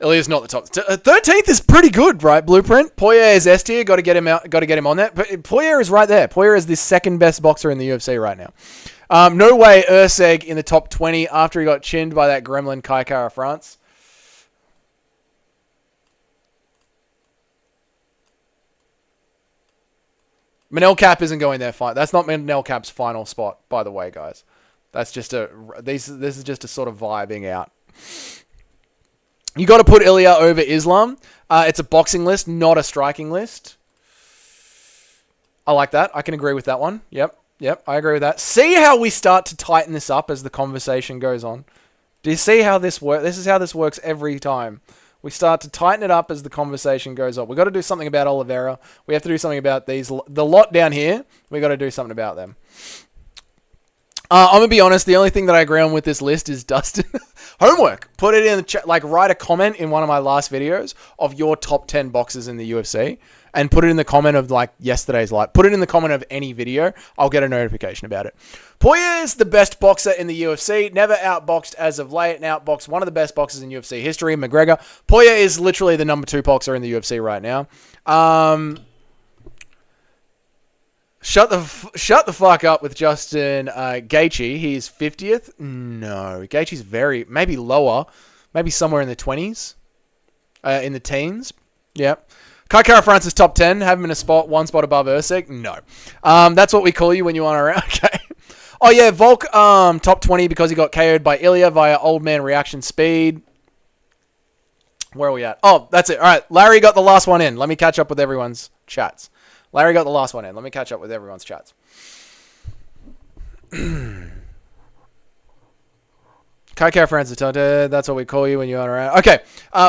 Ilya's not the top. 13th is pretty good, right? Blueprint. Poirier is S tier. Got to get him out. Got to get him on that. But Poirier is right there. Poirier is the second best boxer in the UFC right now. No way Usyk in the top 20 after he got chinned by that gremlin Kai Kara France. Manel Cap isn't going there. Fine. That's not Manel Cap's final spot, by the way, guys. That's just this is just a sort of vibing out. You got to put Ilya over Islam. It's a boxing list, not a striking list. I like that. I can agree with that one. Yep, I agree with that. See how we start to tighten this up as the conversation goes on. Do you see how this works? This is how this works every time. We start to tighten it up as the conversation goes on. We've got to do something about Oliveira. We have to do something about the lot down here. We've got to do something about them. I'm going to be honest, the only thing that I agree on with this list is Dustin. Homework. Put it in the chat. Like, write a comment in one of my last videos of your top 10 boxes in the UFC and put it in the comment of, like, yesterday's live. Put it in the comment of any video. I'll get a notification about it. Poirier is the best boxer in the UFC. Never outboxed as of late and outboxed one of the best boxers in UFC history, McGregor. Poirier is literally the number 2 boxer in the UFC right now. Shut the fuck up with Justin Gaethje. He's 50th. No, Gaethje's maybe lower, maybe somewhere in the 20s, in the teens. Yep. Kai Kara France's top 10. Have him in one spot above Usyk. No, that's what we call you when you aren't around. Okay. Oh yeah, Volk top 20 because he got KO'd by Ilya via old man reaction speed. Where are we at? Oh, that's it. All right, Larry got the last one in. Let me catch up with everyone's chats. Larry got the last one in. Let me catch up with everyone's chats. KK Francis, that's what we call you when you're on around. Okay,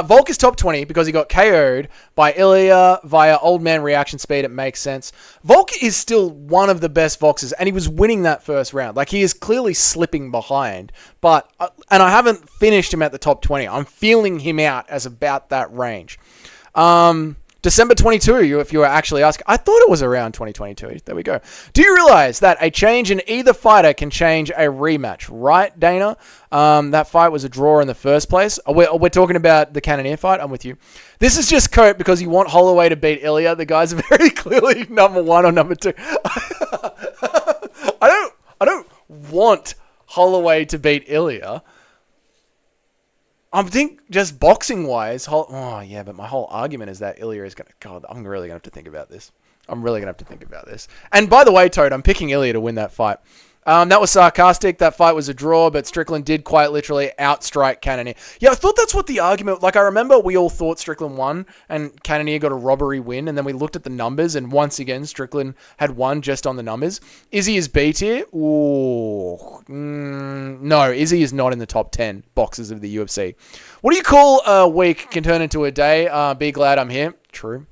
Volk is top 20 because he got KO'd by Ilya via old man reaction speed. It makes sense. Volk is still one of the best boxers, and he was winning that first round. Like, he is clearly slipping behind, but and I haven't finished him at the top 20. I'm feeling him out as about that range. December 22, if you were actually asking. I thought it was around 2022. There we go. Do you realize that a change in either fighter can change a rematch? Right, Dana? That fight was a draw in the first place. We're talking about the Cannonier fight. I'm with you. This is just Cope because you want Holloway to beat Ilya. The guy's very clearly number 1 or number 2. I don't want Holloway to beat Ilya. I think just boxing-wise, oh yeah, but my whole argument is that Ilya is going to... God, I'm really going to have to think about this. And by the way, Toad, I'm picking Ilya to win that fight. That was sarcastic. That fight was a draw, but Strickland did quite literally outstrike Cannonier. Yeah, I thought that's what the argument... Like, I remember we all thought Strickland won, and Cannonier got a robbery win, and then we looked at the numbers, and once again, Strickland had won just on the numbers. Izzy is B tier? Ooh. No, Izzy is not in the top 10 boxers of the UFC. What do you call a week can turn into a day? Be glad I'm here. True.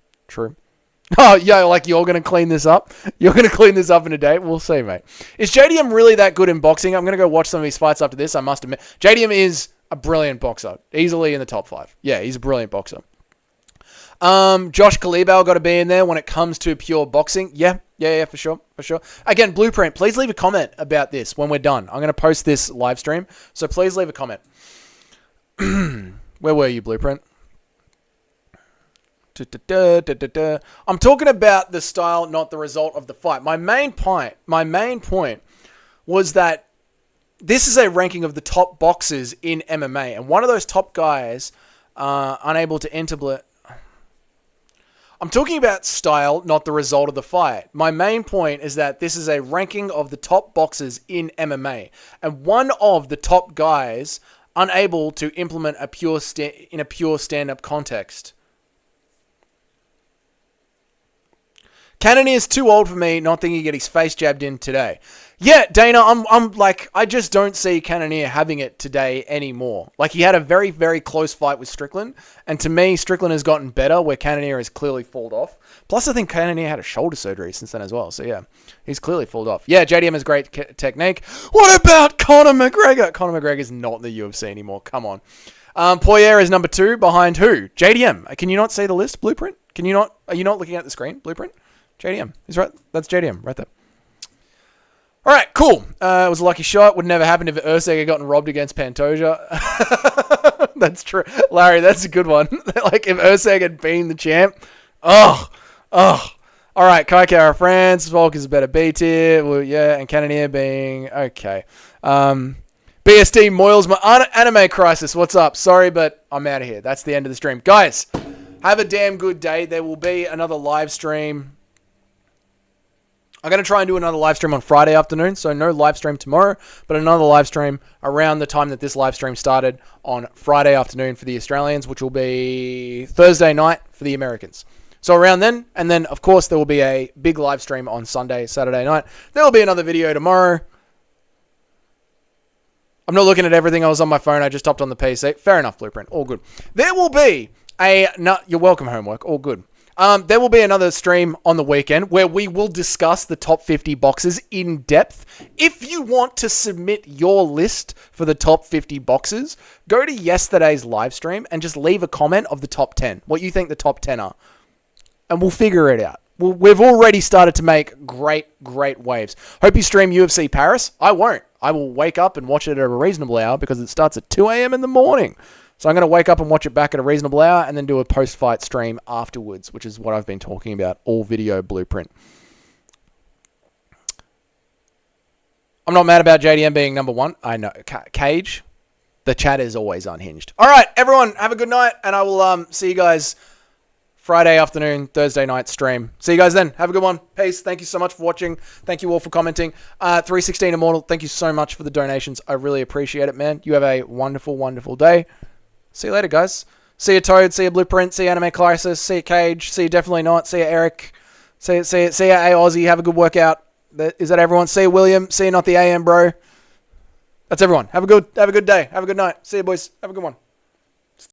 Oh, yo, like, you're going to clean this up? You're going to clean this up in a day? We'll see, mate. Is JDM really that good in boxing? I'm going to go watch some of his fights after this, I must admit. JDM is a brilliant boxer. Easily in the top 5. Yeah, he's a brilliant boxer. Josh Kalibal got to be in there when it comes to pure boxing. Yeah, for sure. Again, Blueprint, please leave a comment about this when we're done. I'm going to post this live stream, so please leave a comment. Where were you, Blueprint? I'm talking about the style, not the result of the fight. My main point was that this is a ranking of the top boxers in MMA, and one of those top guys unable to enter. I'm talking about style, not the result of the fight. My main point is that this is a ranking of the top boxers in MMA, and one of the top guys unable to implement in a pure stand-up context. Cannonier is too old for me, not thinking he'd get his face jabbed in today. Yeah, Dana, I'm like, I just don't see Cannonier having it today anymore. Like, he had a very, very close fight with Strickland, and to me, Strickland has gotten better, where Cannonier has clearly fallen off. Plus, I think Cannonier had a shoulder surgery since then as well, so yeah, he's clearly fallen off. Yeah, JDM has great technique. What about Conor McGregor? Conor McGregor is not in the UFC anymore, come on. Poirier is number 2, behind who? JDM. Can you not see the list, Blueprint? Are you not looking at the screen, Blueprint? JDM. He's right. That's JDM right there. All right, cool. It was a lucky shot. Would never happen if Usyk had gotten robbed against Pantoja. That's true. Larry, that's a good one. Like, if Usyk had been the champ. Oh. All right, Kai Kara France. Volk is a better B tier. Well, yeah, and Cannonier being... Okay. BSD Moyles, my anime crisis. What's up? Sorry, but I'm out of here. That's the end of the stream. Guys, have a damn good day. There will be another live stream. I'm going to try and do another live stream on Friday afternoon, so no live stream tomorrow, but another live stream around the time that this live stream started on Friday afternoon for the Australians, which will be Thursday night for the Americans. So around then, and then, of course, there will be a big live stream on Saturday night. There will be another video tomorrow. I'm not looking at everything. I was on my phone. I just hopped on the PC. Fair enough, Blueprint. All good. There will be you're welcome, homework. All good. There will be another stream on the weekend where we will discuss the top 50 boxers in depth. If you want to submit your list for the top 50 boxers, go to yesterday's live stream and just leave a comment of the top 10, what you think the top 10 are, and we'll figure it out. We've already started to make great waves. Hope you stream UFC Paris. I won't. I will wake up and watch it at a reasonable hour because it starts at 2 a.m. in the morning. So I'm going to wake up and watch it back at a reasonable hour and then do a post-fight stream afterwards, which is what I've been talking about, all video Blueprint. I'm not mad about JDM being number 1. I know. Cage, the chat is always unhinged. All right, everyone, have a good night, and I will see you guys Friday afternoon, Thursday night stream. See you guys then. Have a good one. Peace. Thank you so much for watching. Thank you all for commenting. 316 Immortal, thank you so much for the donations. I really appreciate it, man. You have a wonderful day. See you later, guys. See you, Toad. See you, Blueprint. See you, Anime Crisis. See you, Cage. See you, Definitely Not. See you, Eric. See you, A Aussie. Have a good workout. Is that everyone? See you, William. See you, Not the AM, bro. That's everyone. Have a good day. Have a good night. See you, boys. Have a good one.